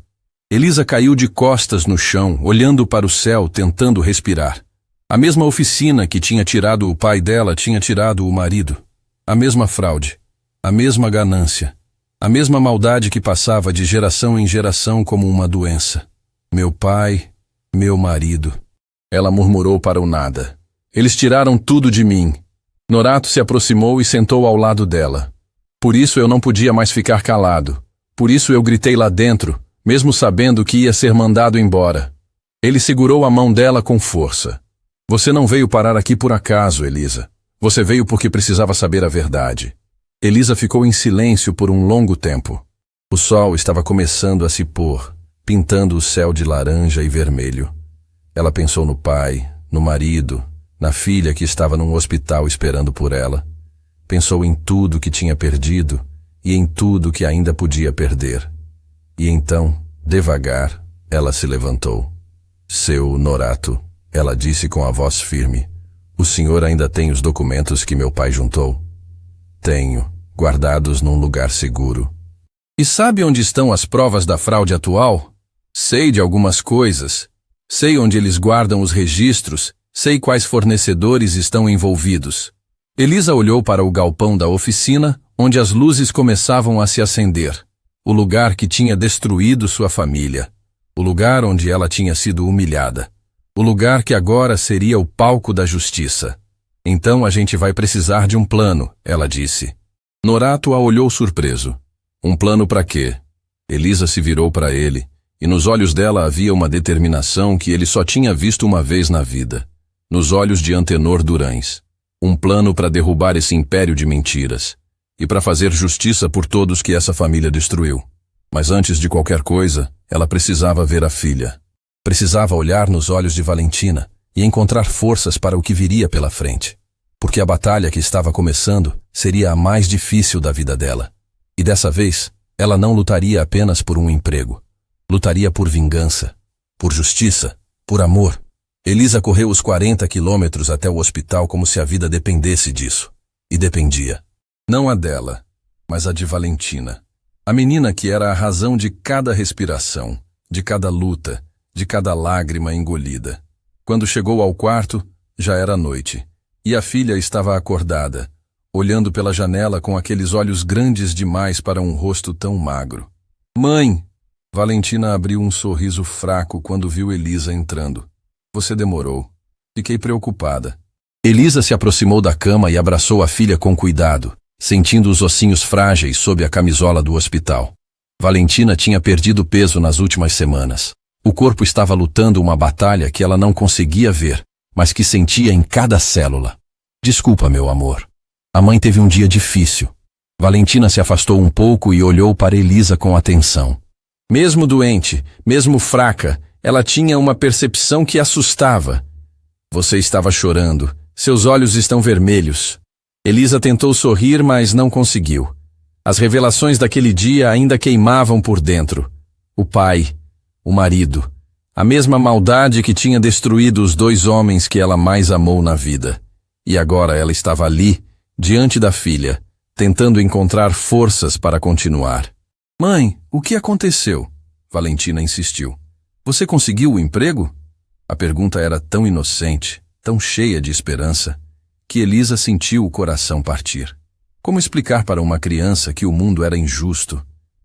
Elisa caiu de costas no chão, olhando para o céu, tentando respirar. A mesma oficina que tinha tirado o pai dela tinha tirado o marido. A mesma fraude, a mesma ganância. A mesma maldade que passava de geração em geração como uma doença. Meu pai, meu marido. Ela murmurou para o nada. Eles tiraram tudo de mim. Norato se aproximou e sentou ao lado dela. Por isso eu não podia mais ficar calado. Por isso eu gritei lá dentro, mesmo sabendo que ia ser mandado embora. Ele segurou a mão dela com força. Você não veio parar aqui por acaso, Elisa. Você veio porque precisava saber a verdade. Elisa ficou em silêncio por um longo tempo. O sol estava começando a se pôr, pintando o céu de laranja e vermelho. Ela pensou no pai, no marido, na filha que estava num hospital esperando por ela. Pensou em tudo que tinha perdido e em tudo que ainda podia perder. E então, devagar, ela se levantou. Seu Norato, ela disse com a voz firme, O senhor ainda tem os documentos que meu pai juntou? Tenho, guardados num lugar seguro. E sabe onde estão as provas da fraude atual? Sei de algumas coisas. Sei onde eles guardam os registros, sei quais fornecedores estão envolvidos. Elisa olhou para o galpão da oficina, onde as luzes começavam a se acender. O lugar que tinha destruído sua família. O lugar onde ela tinha sido humilhada. O lugar que agora seria o palco da justiça. Então a gente vai precisar de um plano, ela disse. Norato a olhou surpreso. Um plano para quê? Elisa se virou para ele, e nos olhos dela havia uma determinação que ele só tinha visto uma vez na vida. Nos olhos de Antenor Durães. Um plano para derrubar esse império de mentiras. E para fazer justiça por todos que essa família destruiu. Mas antes de qualquer coisa, ela precisava ver a filha. Precisava olhar nos olhos de Valentina e encontrar forças para o que viria pela frente. Porque a batalha que estava começando seria a mais difícil da vida dela. E dessa vez, ela não lutaria apenas por um emprego. Lutaria por vingança, por justiça, por amor. Elisa correu os 40 quilômetros até o hospital como se a vida dependesse disso. E dependia. Não a dela, mas a de Valentina. A menina que era a razão de cada respiração, de cada luta, de cada lágrima engolida. Quando chegou ao quarto, já era noite, e a filha estava acordada, olhando pela janela com aqueles olhos grandes demais para um rosto tão magro. Mãe! Valentina abriu um sorriso fraco quando viu Elisa entrando. Você demorou. Fiquei preocupada. Elisa se aproximou da cama e abraçou a filha com cuidado, sentindo os ossinhos frágeis sob a camisola do hospital. Valentina tinha perdido peso nas últimas semanas. O corpo estava lutando uma batalha que ela não conseguia ver, mas que sentia em cada célula. Desculpa, meu amor. A mãe teve um dia difícil. Valentina se afastou um pouco e olhou para Elisa com atenção. Mesmo doente, mesmo fraca, ela tinha uma percepção que assustava. Você estava chorando. Seus olhos estão vermelhos. Elisa tentou sorrir, mas não conseguiu. As revelações daquele dia ainda queimavam por dentro. O pai, o marido, a mesma maldade que tinha destruído os 2 homens que ela mais amou na vida. E agora ela estava ali, diante da filha, tentando encontrar forças para continuar. Mãe, o que aconteceu? Valentina insistiu. Você conseguiu o emprego? A pergunta era tão inocente, tão cheia de esperança, que Elisa sentiu o coração partir. Como explicar para uma criança que o mundo era injusto,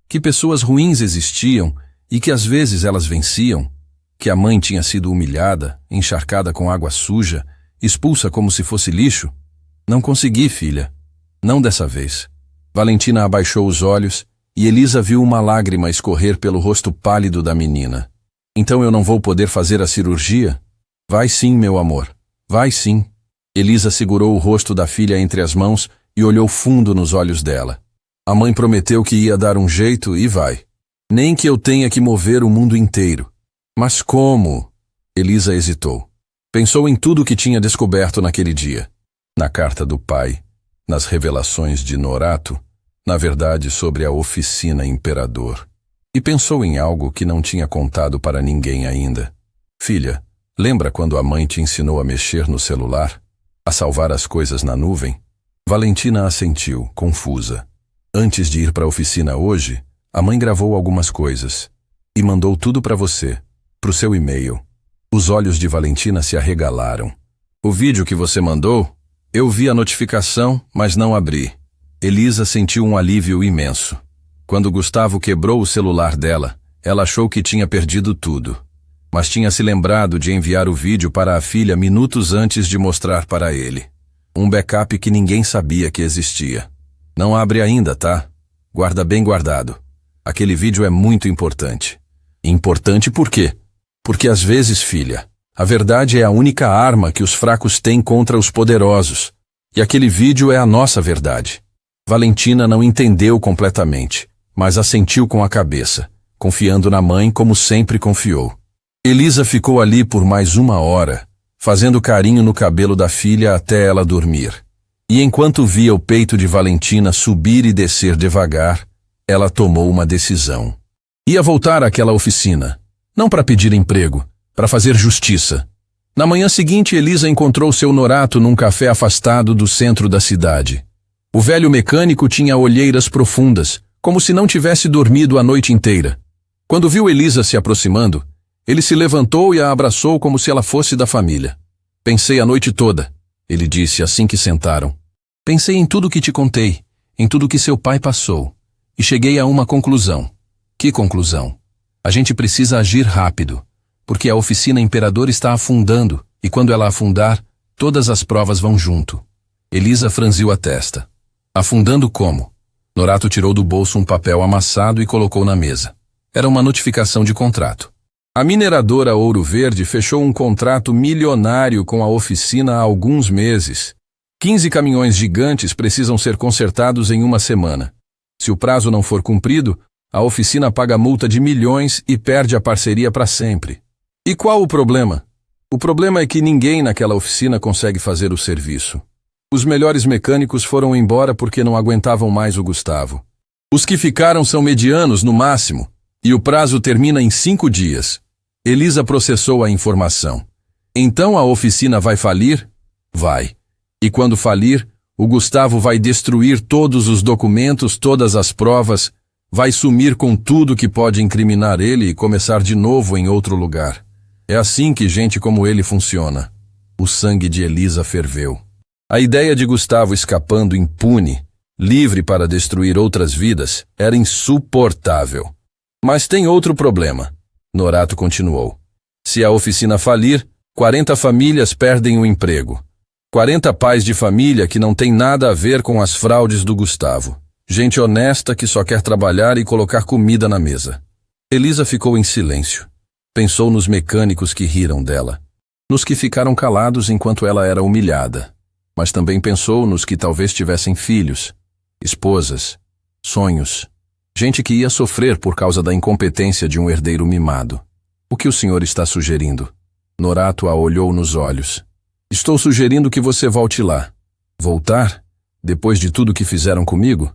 que pessoas ruins existiam e que às vezes elas venciam, que a mãe tinha sido humilhada, encharcada com água suja, expulsa como se fosse lixo? Não consegui, filha. Não dessa vez. Valentina abaixou os olhos e Elisa viu uma lágrima escorrer pelo rosto pálido da menina. Então eu não vou poder fazer a cirurgia? Vai sim, meu amor. Vai sim. Elisa segurou o rosto da filha entre as mãos e olhou fundo nos olhos dela. A mãe prometeu que ia dar um jeito e vai. Nem que eu tenha que mover o mundo inteiro. Mas como? Elisa hesitou. Pensou em tudo o que tinha descoberto naquele dia. Na carta do pai, nas revelações de Norato, na verdade sobre a oficina Imperador. E pensou em algo que não tinha contado para ninguém ainda. Filha, lembra quando a mãe te ensinou a mexer no celular? A salvar as coisas na nuvem? Valentina assentiu, confusa. Antes de ir para a oficina hoje, a mãe gravou algumas coisas. E mandou tudo para você, pro seu e-mail. Os olhos de Valentina se arregalaram. O vídeo que você mandou? Eu vi a notificação, mas não abri. Elisa sentiu um alívio imenso. Quando Gustavo quebrou o celular dela, ela achou que tinha perdido tudo. Mas tinha se lembrado de enviar o vídeo para a filha minutos antes de mostrar para ele. Um backup que ninguém sabia que existia. Não abre ainda, tá? Guarda bem guardado. Aquele vídeo é muito importante. Importante por quê? Porque às vezes, filha, a verdade é a única arma que os fracos têm contra os poderosos. E aquele vídeo é a nossa verdade. Valentina não entendeu completamente, mas assentiu com a cabeça, confiando na mãe como sempre confiou. Elisa ficou ali por mais 1 hora, fazendo carinho no cabelo da filha até ela dormir. E enquanto via o peito de Valentina subir e descer devagar, ela tomou uma decisão. Ia voltar àquela oficina, não para pedir emprego, para fazer justiça. Na manhã seguinte, Elisa encontrou seu Norato num café afastado do centro da cidade. O velho mecânico tinha olheiras profundas, como se não tivesse dormido a noite inteira. Quando viu Elisa se aproximando, ele se levantou e a abraçou como se ela fosse da família. Pensei a noite toda, ele disse assim que sentaram. Pensei em tudo que te contei, em tudo que seu pai passou, e cheguei a uma conclusão. Que conclusão? A gente precisa agir rápido, porque a oficina Imperador está afundando, e quando ela afundar, todas as provas vão junto. Elisa franziu a testa. Afundando como? Norato tirou do bolso um papel amassado e colocou na mesa. Era uma notificação de contrato. A mineradora Ouro Verde fechou um contrato milionário com a oficina há alguns meses. 15 caminhões gigantes precisam ser consertados em uma semana. Se o prazo não for cumprido, a oficina paga multa de milhões e perde a parceria para sempre. E qual o problema? O problema é que ninguém naquela oficina consegue fazer o serviço. Os melhores mecânicos foram embora porque não aguentavam mais o Gustavo. Os que ficaram são medianos no máximo, e o prazo termina em 5 dias. Elisa processou a informação. Então a oficina vai falir? Vai. E quando falir, o Gustavo vai destruir todos os documentos, todas as provas, vai sumir com tudo que pode incriminar ele e começar de novo em outro lugar. É assim que gente como ele funciona. O sangue de Elisa ferveu. A ideia de Gustavo escapando impune, livre para destruir outras vidas, era insuportável. Mas tem outro problema. Norato continuou. Se a oficina falir, 40 famílias perdem o emprego. 40 pais de família que não têm nada a ver com as fraudes do Gustavo. Gente honesta que só quer trabalhar e colocar comida na mesa. Elisa ficou em silêncio. Pensou nos mecânicos que riram dela. Nos que ficaram calados enquanto ela era humilhada. Mas também pensou nos que talvez tivessem filhos, esposas, sonhos. Gente que ia sofrer por causa da incompetência de um herdeiro mimado. O que o senhor está sugerindo? Norato a olhou nos olhos. Estou sugerindo que você volte lá. Voltar? Depois de tudo que fizeram comigo?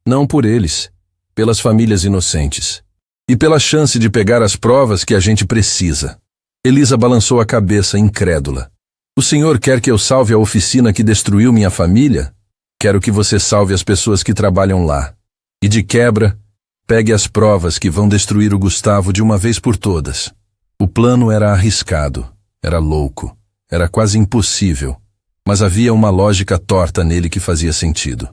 Não por eles. Pelas famílias inocentes. E pela chance de pegar as provas que a gente precisa. Elisa balançou a cabeça, incrédula. O senhor quer que eu salve a oficina que destruiu minha família? Quero que você salve as pessoas que trabalham lá. E de quebra, pegue as provas que vão destruir o Gustavo de uma vez por todas. O plano era arriscado, era louco, era quase impossível, mas havia uma lógica torta nele que fazia sentido.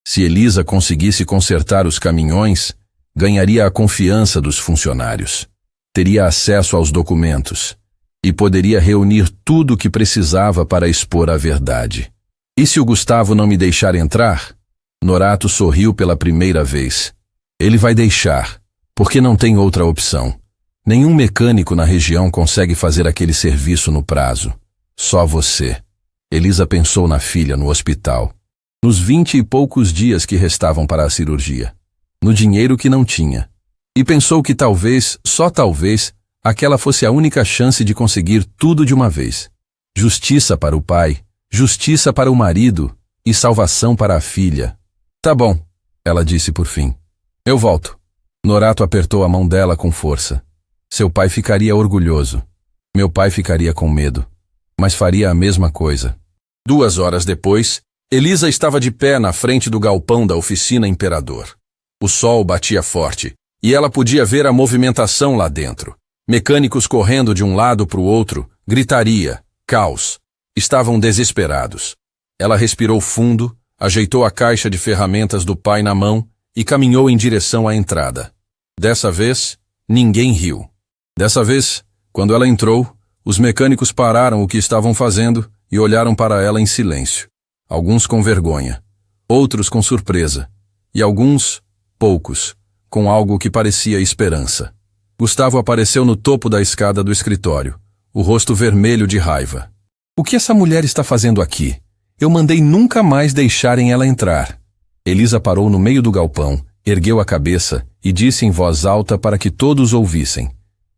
Se Elisa conseguisse consertar os caminhões, ganharia a confiança dos funcionários. Teria acesso aos documentos e poderia reunir tudo o que precisava para expor a verdade. E se o Gustavo não me deixar entrar? Norato sorriu pela primeira vez. Ele vai deixar, porque não tem outra opção. Nenhum mecânico na região consegue fazer aquele serviço no prazo. Só você. Elisa pensou na filha no hospital. Nos 20 e poucos dias que restavam para a cirurgia. No dinheiro que não tinha. E pensou que talvez, só talvez, aquela fosse a única chance de conseguir tudo de uma vez. Justiça para o pai, justiça para o marido e salvação para a filha. Tá bom, ela disse por fim. Eu volto. Norato apertou a mão dela com força. Seu pai ficaria orgulhoso. Meu pai ficaria com medo. Mas faria a mesma coisa. 2 horas depois, Elisa estava de pé na frente do galpão da oficina Imperador. O sol batia forte, e ela podia ver a movimentação lá dentro. Mecânicos correndo de um lado para o outro, gritaria, caos. Estavam desesperados. Ela respirou fundo, ajeitou a caixa de ferramentas do pai na mão e caminhou em direção à entrada. Dessa vez, ninguém riu. Dessa vez, quando ela entrou, os mecânicos pararam o que estavam fazendo e olharam para ela em silêncio. Alguns com vergonha, outros com surpresa, e alguns, poucos, com algo que parecia esperança. Gustavo apareceu no topo da escada do escritório, o rosto vermelho de raiva. O que essa mulher está fazendo aqui? Eu mandei nunca mais deixarem ela entrar. Elisa parou no meio do galpão, ergueu a cabeça e disse em voz alta para que todos ouvissem.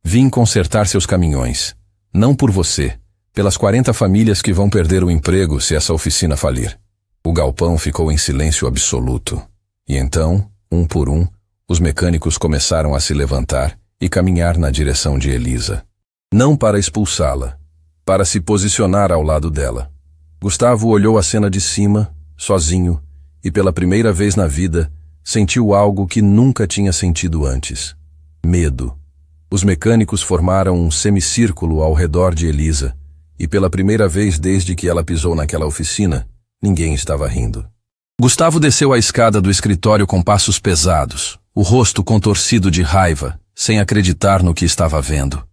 Vim consertar seus caminhões. Não por você, pelas 40 famílias que vão perder o emprego se essa oficina falir. O galpão ficou em silêncio absoluto. E então, um por um, os mecânicos começaram a se levantar e caminhar na direção de Elisa. Não para expulsá-la, para se posicionar ao lado dela. Gustavo olhou a cena de cima, sozinho, e pela primeira vez na vida, sentiu algo que nunca tinha sentido antes. Medo. Os mecânicos formaram um semicírculo ao redor de Elisa, e pela primeira vez desde que ela pisou naquela oficina, ninguém estava rindo. Gustavo desceu a escada do escritório com passos pesados, o rosto contorcido de raiva, sem acreditar no que estava vendo.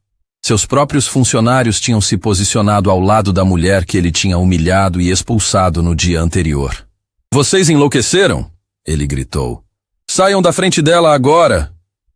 Seus próprios funcionários tinham se posicionado ao lado da mulher que ele tinha humilhado e expulsado no dia anterior. "Vocês enlouqueceram?" ele gritou. "Saiam da frente dela agora!"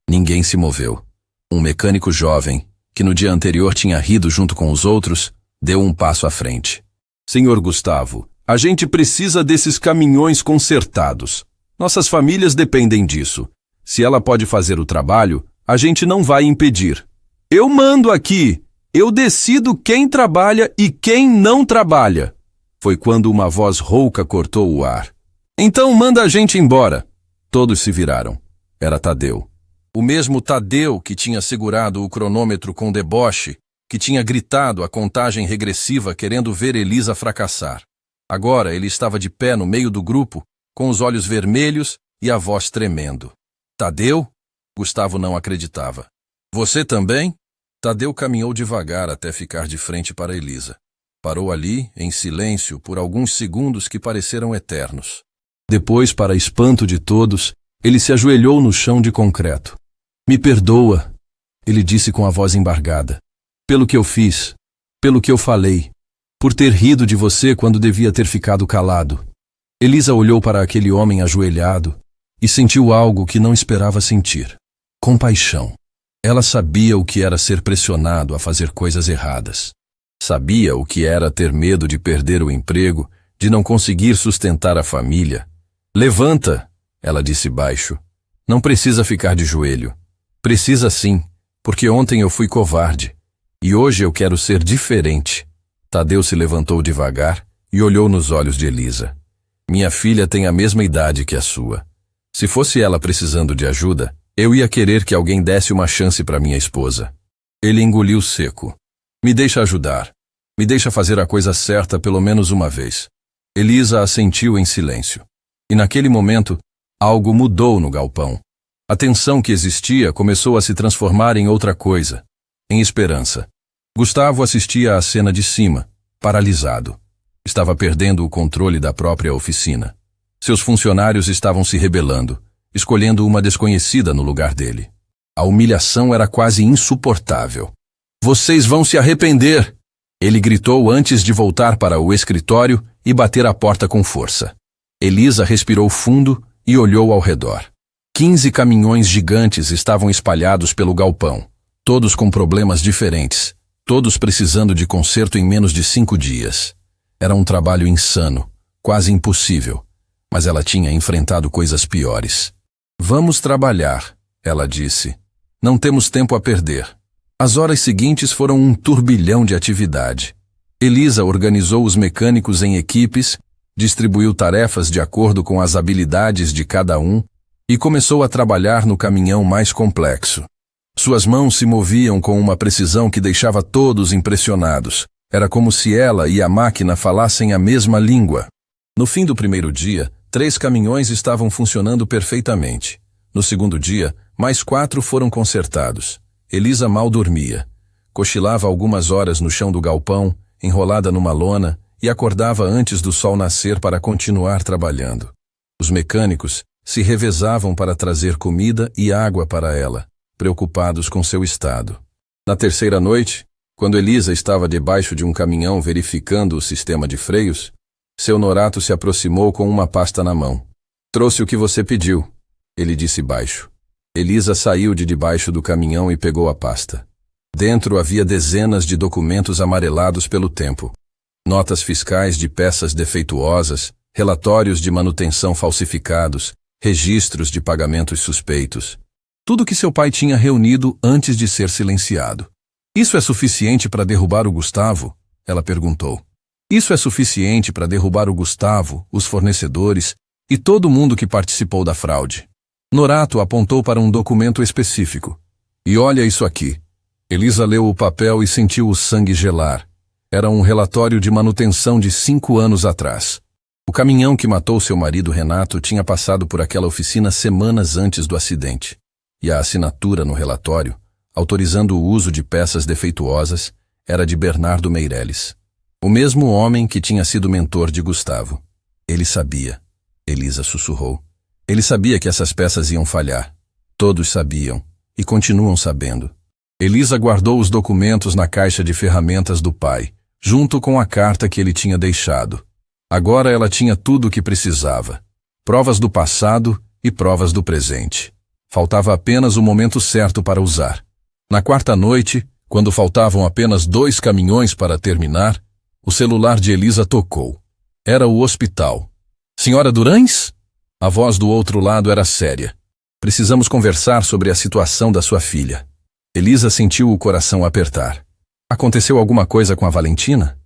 Ninguém se moveu. Um mecânico jovem, que no dia anterior tinha rido junto com os outros, deu um passo à frente. "Senhor Gustavo, a gente precisa desses caminhões consertados. Nossas famílias dependem disso. Se ela pode fazer o trabalho, a gente não vai impedir. Eu mando aqui! Eu decido quem trabalha e quem não trabalha!" Foi quando uma voz rouca cortou o ar. "Então manda a gente embora!" Todos se viraram. Era Tadeu. O mesmo Tadeu que tinha segurado o cronômetro com deboche, que tinha gritado a contagem regressiva querendo ver Elisa fracassar. Agora ele estava de pé no meio do grupo, com os olhos vermelhos e a voz tremendo. "Tadeu?" Gustavo não acreditava. "Você também?" Tadeu caminhou devagar até ficar de frente para Elisa. Parou ali, em silêncio, por alguns segundos que pareceram eternos. Depois, para espanto de todos, ele se ajoelhou no chão de concreto. "Me perdoa", ele disse com a voz embargada. "Pelo que eu fiz, pelo que eu falei, por ter rido de você quando devia ter ficado calado." Elisa olhou para aquele homem ajoelhado e sentiu algo que não esperava sentir. Compaixão. Ela sabia o que era ser pressionado a fazer coisas erradas. Sabia o que era ter medo de perder o emprego, de não conseguir sustentar a família. "Levanta", ela disse baixo. "Não precisa ficar de joelho. Precisa sim, porque ontem eu fui covarde. E hoje eu quero ser diferente." Tadeu se levantou devagar e olhou nos olhos de Elisa. "Minha filha tem a mesma idade que a sua. Se fosse ela precisando de ajuda, eu ia querer que alguém desse uma chance para minha esposa." Ele engoliu seco. "Me deixa ajudar. Me deixa fazer a coisa certa pelo menos uma vez." Elisa assentiu em silêncio. E naquele momento, algo mudou no galpão. A tensão que existia começou a se transformar em outra coisa, em esperança. Gustavo assistia à cena de cima, paralisado. Estava perdendo o controle da própria oficina. Seus funcionários estavam se rebelando, escolhendo uma desconhecida no lugar dele. A humilhação era quase insuportável. "Vocês vão se arrepender!" Ele gritou antes de voltar para o escritório e bater a porta com força. Elisa respirou fundo e olhou ao redor. 15 caminhões gigantes estavam espalhados pelo galpão, todos com problemas diferentes, todos precisando de conserto em menos de 5 dias. Era um trabalho insano, quase impossível, mas ela tinha enfrentado coisas piores. "Vamos trabalhar", ela disse. "Não temos tempo a perder." As horas seguintes foram um turbilhão de atividade. Elisa organizou os mecânicos em equipes, distribuiu tarefas de acordo com as habilidades de cada um e começou a trabalhar no caminhão mais complexo. Suas mãos se moviam com uma precisão que deixava todos impressionados. Era como se ela e a máquina falassem a mesma língua. No fim do primeiro dia, 3 caminhões estavam funcionando perfeitamente. No segundo dia, mais 4 foram consertados. Elisa mal dormia. Cochilava algumas horas no chão do galpão, enrolada numa lona, e acordava antes do sol nascer para continuar trabalhando. Os mecânicos se revezavam para trazer comida e água para ela, preocupados com seu estado. Na terceira noite, quando Elisa estava debaixo de um caminhão verificando o sistema de freios, seu Norato se aproximou com uma pasta na mão. "Trouxe o que você pediu", ele disse baixo. Elisa saiu de debaixo do caminhão e pegou a pasta. Dentro havia dezenas de documentos amarelados pelo tempo. Notas fiscais de peças defeituosas, relatórios de manutenção falsificados, registros de pagamentos suspeitos. Tudo que seu pai tinha reunido antes de ser silenciado. "Isso é suficiente para derrubar o Gustavo?" ela perguntou. "Isso é suficiente para derrubar o Gustavo, os fornecedores e todo mundo que participou da fraude." Norato apontou para um documento específico. "E olha isso aqui." Elisa leu o papel e sentiu o sangue gelar. Era um relatório de manutenção de 5 anos atrás. O caminhão que matou seu marido Renato tinha passado por aquela oficina semanas antes do acidente. E a assinatura no relatório, autorizando o uso de peças defeituosas, era de Bernardo Meirelles. O mesmo homem que tinha sido mentor de Gustavo. Ele sabia. Elisa sussurrou. Ele sabia que essas peças iam falhar. Todos sabiam. E continuam sabendo. Elisa guardou os documentos na caixa de ferramentas do pai, junto com a carta que ele tinha deixado. Agora ela tinha tudo o que precisava. Provas do passado e provas do presente. Faltava apenas o momento certo para usar. Na quarta noite, quando faltavam apenas 2 caminhões para terminar, o celular de Elisa tocou. Era o hospital. Senhora Durães? A voz do outro lado era séria. Precisamos conversar sobre a situação da sua filha. Elisa sentiu o coração apertar. Aconteceu alguma coisa com a Valentina?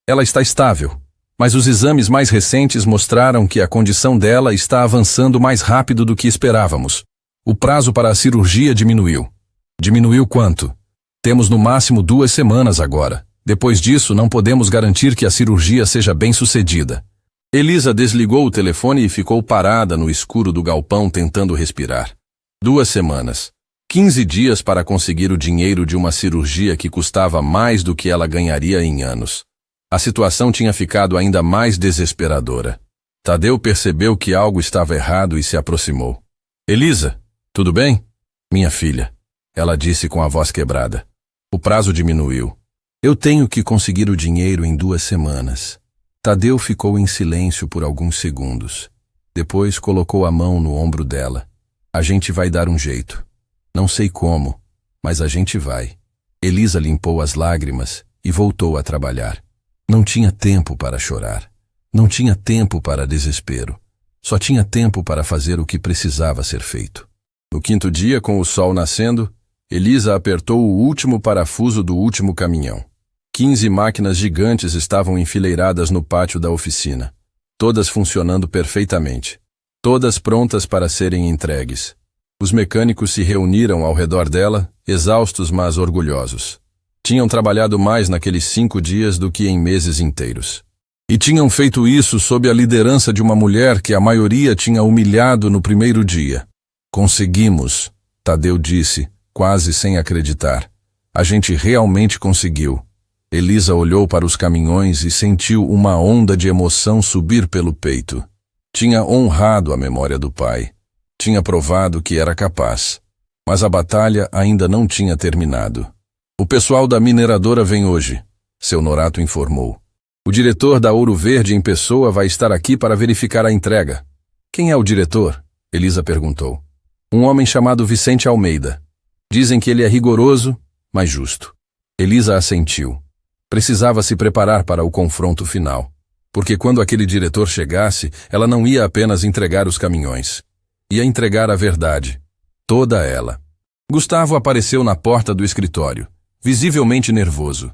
Ela está estável, mas os exames mais recentes mostraram que a condição dela está avançando mais rápido do que esperávamos. O prazo para a cirurgia diminuiu. Diminuiu quanto? Temos no máximo 2 semanas agora. Depois disso, não podemos garantir que a cirurgia seja bem-sucedida. Elisa desligou o telefone e ficou parada no escuro do galpão tentando respirar. 2 semanas. 15 dias para conseguir o dinheiro de uma cirurgia que custava mais do que ela ganharia em anos. A situação tinha ficado ainda mais desesperadora. Tadeu percebeu que algo estava errado e se aproximou. Elisa, tudo bem? Minha filha, ela disse com a voz quebrada. O prazo diminuiu. Eu tenho que conseguir o dinheiro em 2 semanas. Tadeu ficou em silêncio por alguns segundos. Depois colocou a mão no ombro dela. A gente vai dar um jeito. Não sei como, mas a gente vai. Elisa limpou as lágrimas e voltou a trabalhar. Não tinha tempo para chorar. Não tinha tempo para desespero. Só tinha tempo para fazer o que precisava ser feito. No 5º dia, com o sol nascendo, Elisa apertou o último parafuso do último caminhão. 15 máquinas gigantes estavam enfileiradas no pátio da oficina, todas funcionando perfeitamente, todas prontas para serem entregues. Os mecânicos se reuniram ao redor dela, exaustos mas orgulhosos. Tinham trabalhado mais naqueles 5 dias do que em meses inteiros. E tinham feito isso sob a liderança de uma mulher que a maioria tinha humilhado no primeiro dia. Conseguimos, Tadeu disse, quase sem acreditar. A gente realmente conseguiu. Elisa olhou para os caminhões e sentiu uma onda de emoção subir pelo peito. Tinha honrado a memória do pai. Tinha provado que era capaz. Mas a batalha ainda não tinha terminado. O pessoal da mineradora vem hoje, seu Norato informou. O diretor da Ouro Verde em pessoa vai estar aqui para verificar a entrega. Quem é o diretor? Elisa perguntou. Um homem chamado Vicente Almeida. Dizem que ele é rigoroso, mas justo. Elisa assentiu. Precisava se preparar para o confronto final, porque quando aquele diretor chegasse, ela não ia apenas entregar os caminhões. Ia entregar a verdade. Toda ela. Gustavo apareceu na porta do escritório, visivelmente nervoso.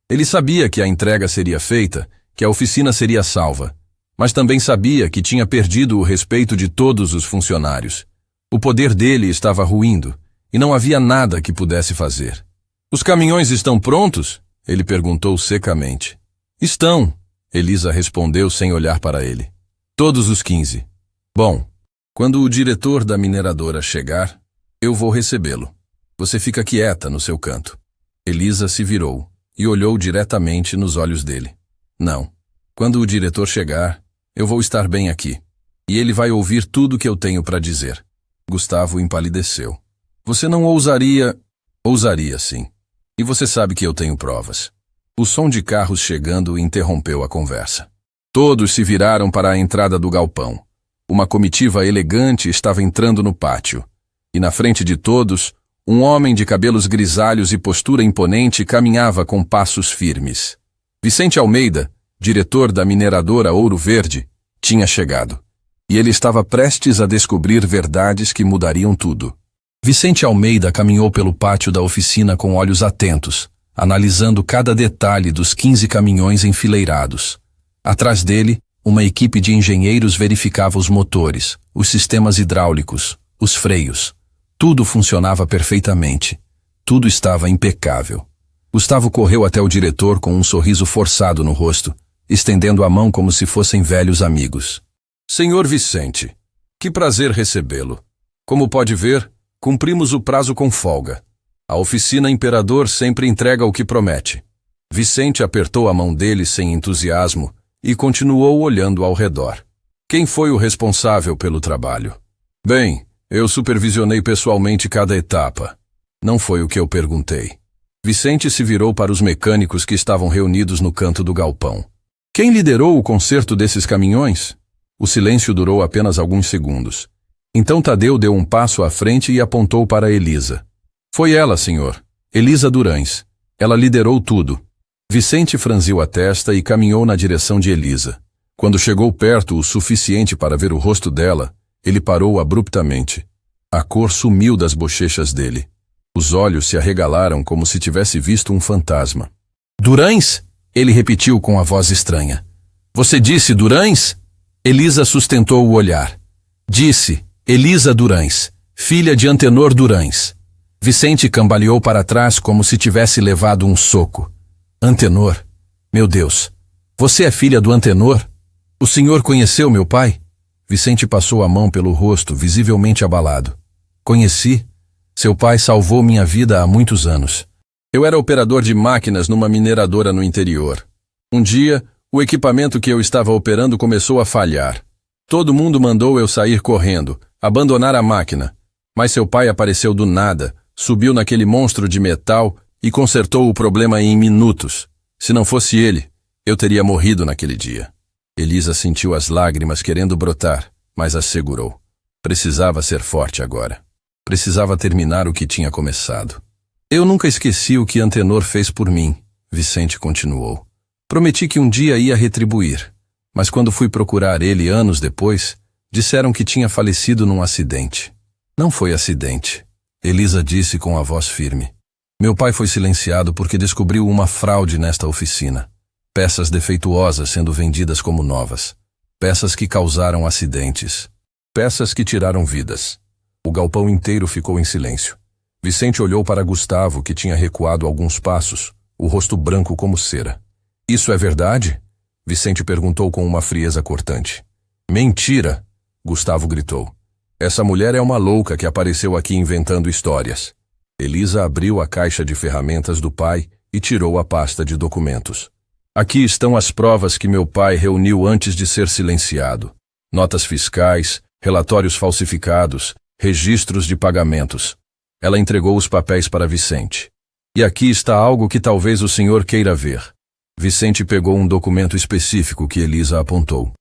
Ele sabia que a entrega seria feita, que a oficina seria salva, mas também sabia que tinha perdido o respeito de todos os funcionários. O poder dele estava ruindo, e não havia nada que pudesse fazer. Os caminhões estão prontos? Ele perguntou secamente. Estão, Elisa respondeu sem olhar para ele. Todos os 15. Bom, quando o diretor da mineradora chegar, eu vou recebê-lo. Você fica quieta no seu canto. Elisa se virou e olhou diretamente nos olhos dele. Não. Quando o diretor chegar, eu vou estar bem aqui. E ele vai ouvir tudo que eu tenho para dizer. Gustavo empalideceu. Você não ousaria... Ousaria, sim. E você sabe que eu tenho provas. O som de carros chegando interrompeu a conversa. Todos se viraram para a entrada do galpão. Uma comitiva elegante estava entrando no pátio. E na frente de todos, um homem de cabelos grisalhos e postura imponente caminhava com passos firmes. Vicente Almeida, diretor da mineradora Ouro Verde, tinha chegado. E ele estava prestes a descobrir verdades que mudariam tudo. Vicente Almeida caminhou pelo pátio da oficina com olhos atentos, analisando cada detalhe dos 15 caminhões enfileirados. Atrás dele, uma equipe de engenheiros verificava os motores, os sistemas hidráulicos, os freios. Tudo funcionava perfeitamente. Tudo estava impecável. Gustavo correu até o diretor com um sorriso forçado no rosto, estendendo a mão como se fossem velhos amigos. Senhor Vicente, que prazer recebê-lo. Como pode ver, cumprimos o prazo com folga. A oficina Imperador sempre entrega o que promete. Vicente apertou a mão dele sem entusiasmo e continuou olhando ao redor. Quem foi o responsável pelo trabalho? Bem, eu supervisionei pessoalmente cada etapa. Não foi o que eu perguntei. Vicente se virou para os mecânicos que estavam reunidos no canto do galpão. Quem liderou o conserto desses caminhões? O silêncio durou apenas alguns segundos. Então Tadeu deu um passo à frente e apontou para Elisa. Foi ela, senhor. Elisa Durães. Ela liderou tudo. Vicente franziu a testa e caminhou na direção de Elisa. Quando chegou perto o suficiente para ver o rosto dela, ele parou abruptamente. A cor sumiu das bochechas dele. Os olhos se arregalaram como se tivesse visto um fantasma. Durães? Ele repetiu com a voz estranha. Você disse Durães? Elisa sustentou o olhar. Disse, Elisa Durães, filha de Antenor Durães. Vicente cambaleou para trás como se tivesse levado um soco. Antenor? Meu Deus, você é filha do Antenor? O senhor conheceu meu pai? Vicente passou a mão pelo rosto, visivelmente abalado. Conheci. Seu pai salvou minha vida há muitos anos. Eu era operador de máquinas numa mineradora no interior. Um dia, o equipamento que eu estava operando começou a falhar. Todo mundo mandou eu sair correndo, abandonar a máquina. Mas seu pai apareceu do nada, subiu naquele monstro de metal e consertou o problema em minutos. Se não fosse ele, eu teria morrido naquele dia. Elisa sentiu as lágrimas querendo brotar, mas as segurou. Precisava ser forte agora. Precisava terminar o que tinha começado. Eu nunca esqueci o que Antenor fez por mim, Vicente continuou. Prometi que um dia ia retribuir, mas quando fui procurar ele anos depois, disseram que tinha falecido num acidente. Não foi acidente, Elisa disse com a voz firme. Meu pai foi silenciado porque descobriu uma fraude nesta oficina. Peças defeituosas sendo vendidas como novas. Peças que causaram acidentes. Peças que tiraram vidas. O galpão inteiro ficou em silêncio. Vicente olhou para Gustavo, que tinha recuado alguns passos, o rosto branco como cera. Isso é verdade? Vicente perguntou com uma frieza cortante. Mentira! Gustavo gritou. Essa mulher é uma louca que apareceu aqui inventando histórias. Elisa abriu a caixa de ferramentas do pai e tirou a pasta de documentos. Aqui estão as provas que meu pai reuniu antes de ser silenciado. Notas fiscais, relatórios falsificados, registros de pagamentos. Ela entregou os papéis para Vicente. E aqui está algo que talvez o senhor queira ver. Vicente pegou um documento específico que Elisa apontou.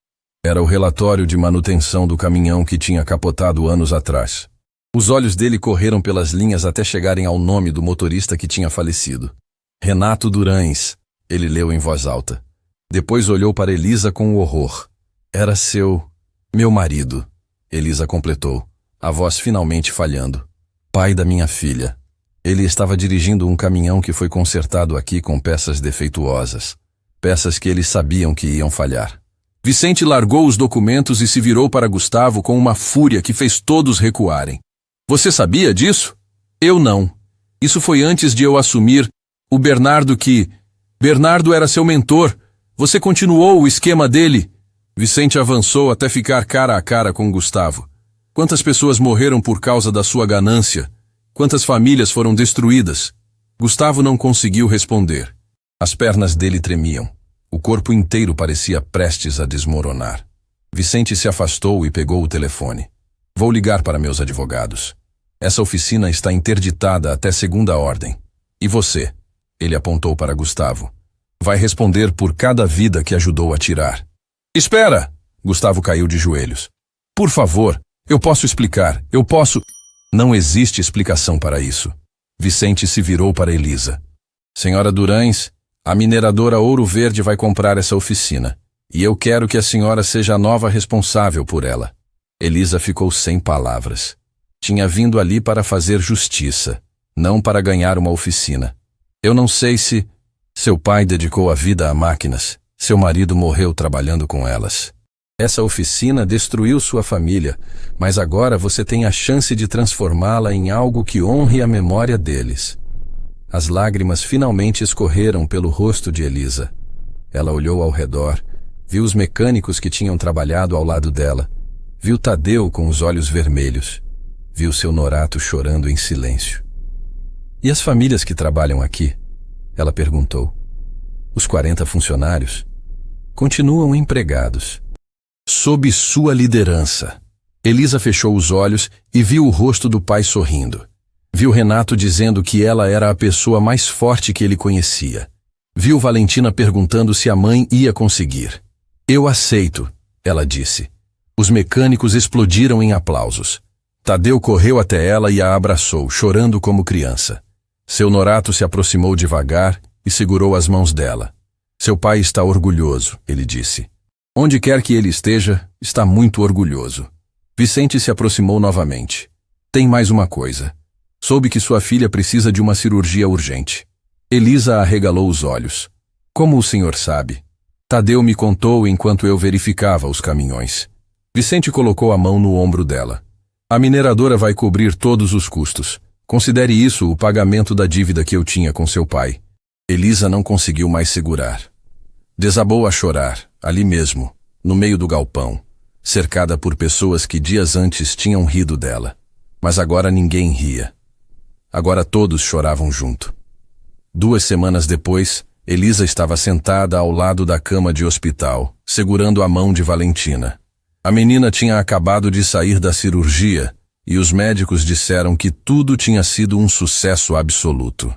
Era o relatório de manutenção do caminhão que tinha capotado anos atrás. Os olhos dele correram pelas linhas até chegarem ao nome do motorista que tinha falecido. Renato Durães, ele leu em voz alta. Depois olhou para Elisa com horror. Era meu marido, Elisa completou, a voz finalmente falhando. Pai da minha filha. Ele estava dirigindo um caminhão que foi consertado aqui com peças defeituosas. Peças que eles sabiam que iam falhar. Vicente largou os documentos e se virou para Gustavo com uma fúria que fez todos recuarem. Você sabia disso? Eu não. Isso foi antes de eu assumir o Bernardo Bernardo era seu mentor. Você continuou o esquema dele. Vicente avançou até ficar cara a cara com Gustavo. Quantas pessoas morreram por causa da sua ganância? Quantas famílias foram destruídas? Gustavo não conseguiu responder. As pernas dele tremiam. O corpo inteiro parecia prestes a desmoronar. Vicente se afastou e pegou o telefone. Vou ligar para meus advogados. Essa oficina está interditada até segunda ordem. E você? Ele apontou para Gustavo. Vai responder por cada vida que ajudou a tirar. Espera! Gustavo caiu de joelhos. Por favor, eu posso explicar. Não existe explicação para isso. Vicente se virou para Elisa. Senhora Durães, a mineradora Ouro Verde vai comprar essa oficina. E eu quero que a senhora seja a nova responsável por ela. Elisa ficou sem palavras. Tinha vindo ali para fazer justiça, não para ganhar uma oficina. Eu não sei se... Seu pai dedicou a vida a máquinas. Seu marido morreu trabalhando com elas. Essa oficina destruiu sua família, mas agora você tem a chance de transformá-la em algo que honre a memória deles. As lágrimas finalmente escorreram pelo rosto de Elisa. Ela olhou ao redor, viu os mecânicos que tinham trabalhado ao lado dela, viu Tadeu com os olhos vermelhos, viu seu Norato chorando em silêncio. E as famílias que trabalham aqui? Ela perguntou. Os 40 funcionários? Continuam empregados. Sob sua liderança. Elisa fechou os olhos e viu o rosto do pai sorrindo. Viu Renato dizendo que ela era a pessoa mais forte que ele conhecia. Viu Valentina perguntando se a mãe ia conseguir. Eu aceito, ela disse. Os mecânicos explodiram em aplausos. Tadeu correu até ela e a abraçou, chorando como criança. Seu Norato se aproximou devagar e segurou as mãos dela. Seu pai está orgulhoso, ele disse. Onde quer que ele esteja, está muito orgulhoso. Vicente se aproximou novamente. Tem mais uma coisa. Soube que sua filha precisa de uma cirurgia urgente. Elisa arregalou os olhos. Como o senhor sabe? Tadeu me contou enquanto eu verificava os caminhões. Vicente colocou a mão no ombro dela. A mineradora vai cobrir todos os custos. Considere isso o pagamento da dívida que eu tinha com seu pai. Elisa não conseguiu mais segurar. Desabou a chorar, ali mesmo, no meio do galpão, cercada por pessoas que dias antes tinham rido dela. Mas agora ninguém ria. Agora todos choravam junto. 2 semanas depois, Elisa estava sentada ao lado da cama de hospital, segurando a mão de Valentina. A menina tinha acabado de sair da cirurgia e os médicos disseram que tudo tinha sido um sucesso absoluto.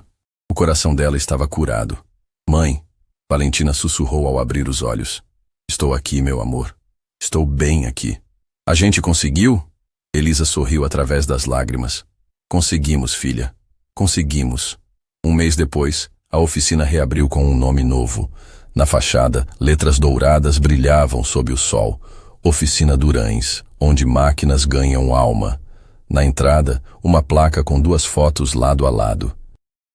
O coração dela estava curado. Mãe, Valentina sussurrou ao abrir os olhos. Estou aqui, meu amor. Estou bem aqui. A gente conseguiu? Elisa sorriu através das lágrimas. Conseguimos, filha. Conseguimos. 1 mês depois, a oficina reabriu com um nome novo. Na fachada, letras douradas brilhavam sob o sol. Oficina Durães, onde máquinas ganham alma. Na entrada, uma placa com 2 fotos lado a lado.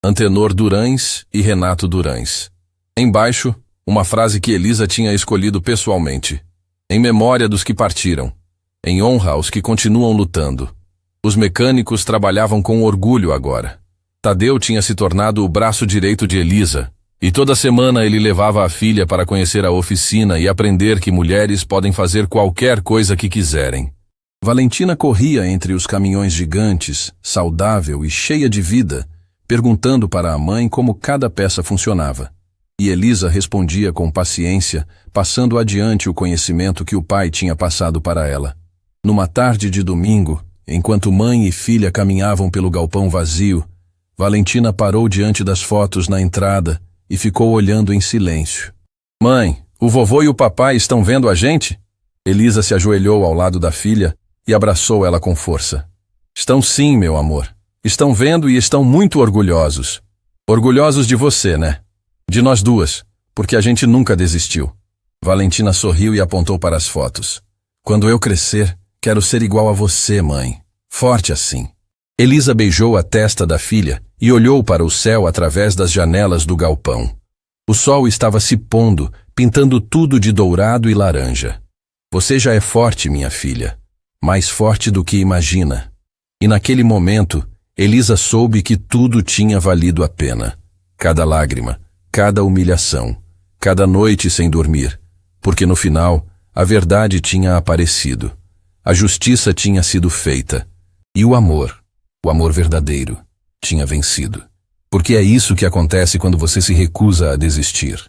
Antenor Durães e Renato Durães. Embaixo, uma frase que Elisa tinha escolhido pessoalmente. Em memória dos que partiram. Em honra aos que continuam lutando. Os mecânicos trabalhavam com orgulho agora. Tadeu tinha se tornado o braço direito de Elisa, e toda semana ele levava a filha para conhecer a oficina e aprender que mulheres podem fazer qualquer coisa que quiserem. Valentina corria entre os caminhões gigantes, saudável e cheia de vida, perguntando para a mãe como cada peça funcionava. E Elisa respondia com paciência, passando adiante o conhecimento que o pai tinha passado para ela. Numa tarde de domingo, enquanto mãe e filha caminhavam pelo galpão vazio, Valentina parou diante das fotos na entrada e ficou olhando em silêncio. Mãe, o vovô e o papai estão vendo a gente? Elisa se ajoelhou ao lado da filha e abraçou ela com força. Estão sim, meu amor. Estão vendo e estão muito orgulhosos. Orgulhosos de você, né? De nós duas, porque a gente nunca desistiu. Valentina sorriu e apontou para as fotos. Quando eu crescer, quero ser igual a você, mãe. Forte assim. Elisa beijou a testa da filha e olhou para o céu através das janelas do galpão. O sol estava se pondo, pintando tudo de dourado e laranja. Você já é forte, minha filha. Mais forte do que imagina. E naquele momento, Elisa soube que tudo tinha valido a pena. Cada lágrima, cada humilhação, cada noite sem dormir. Porque no final, a verdade tinha aparecido. A justiça tinha sido feita. E o amor verdadeiro, tinha vencido. Porque é isso que acontece quando você se recusa a desistir.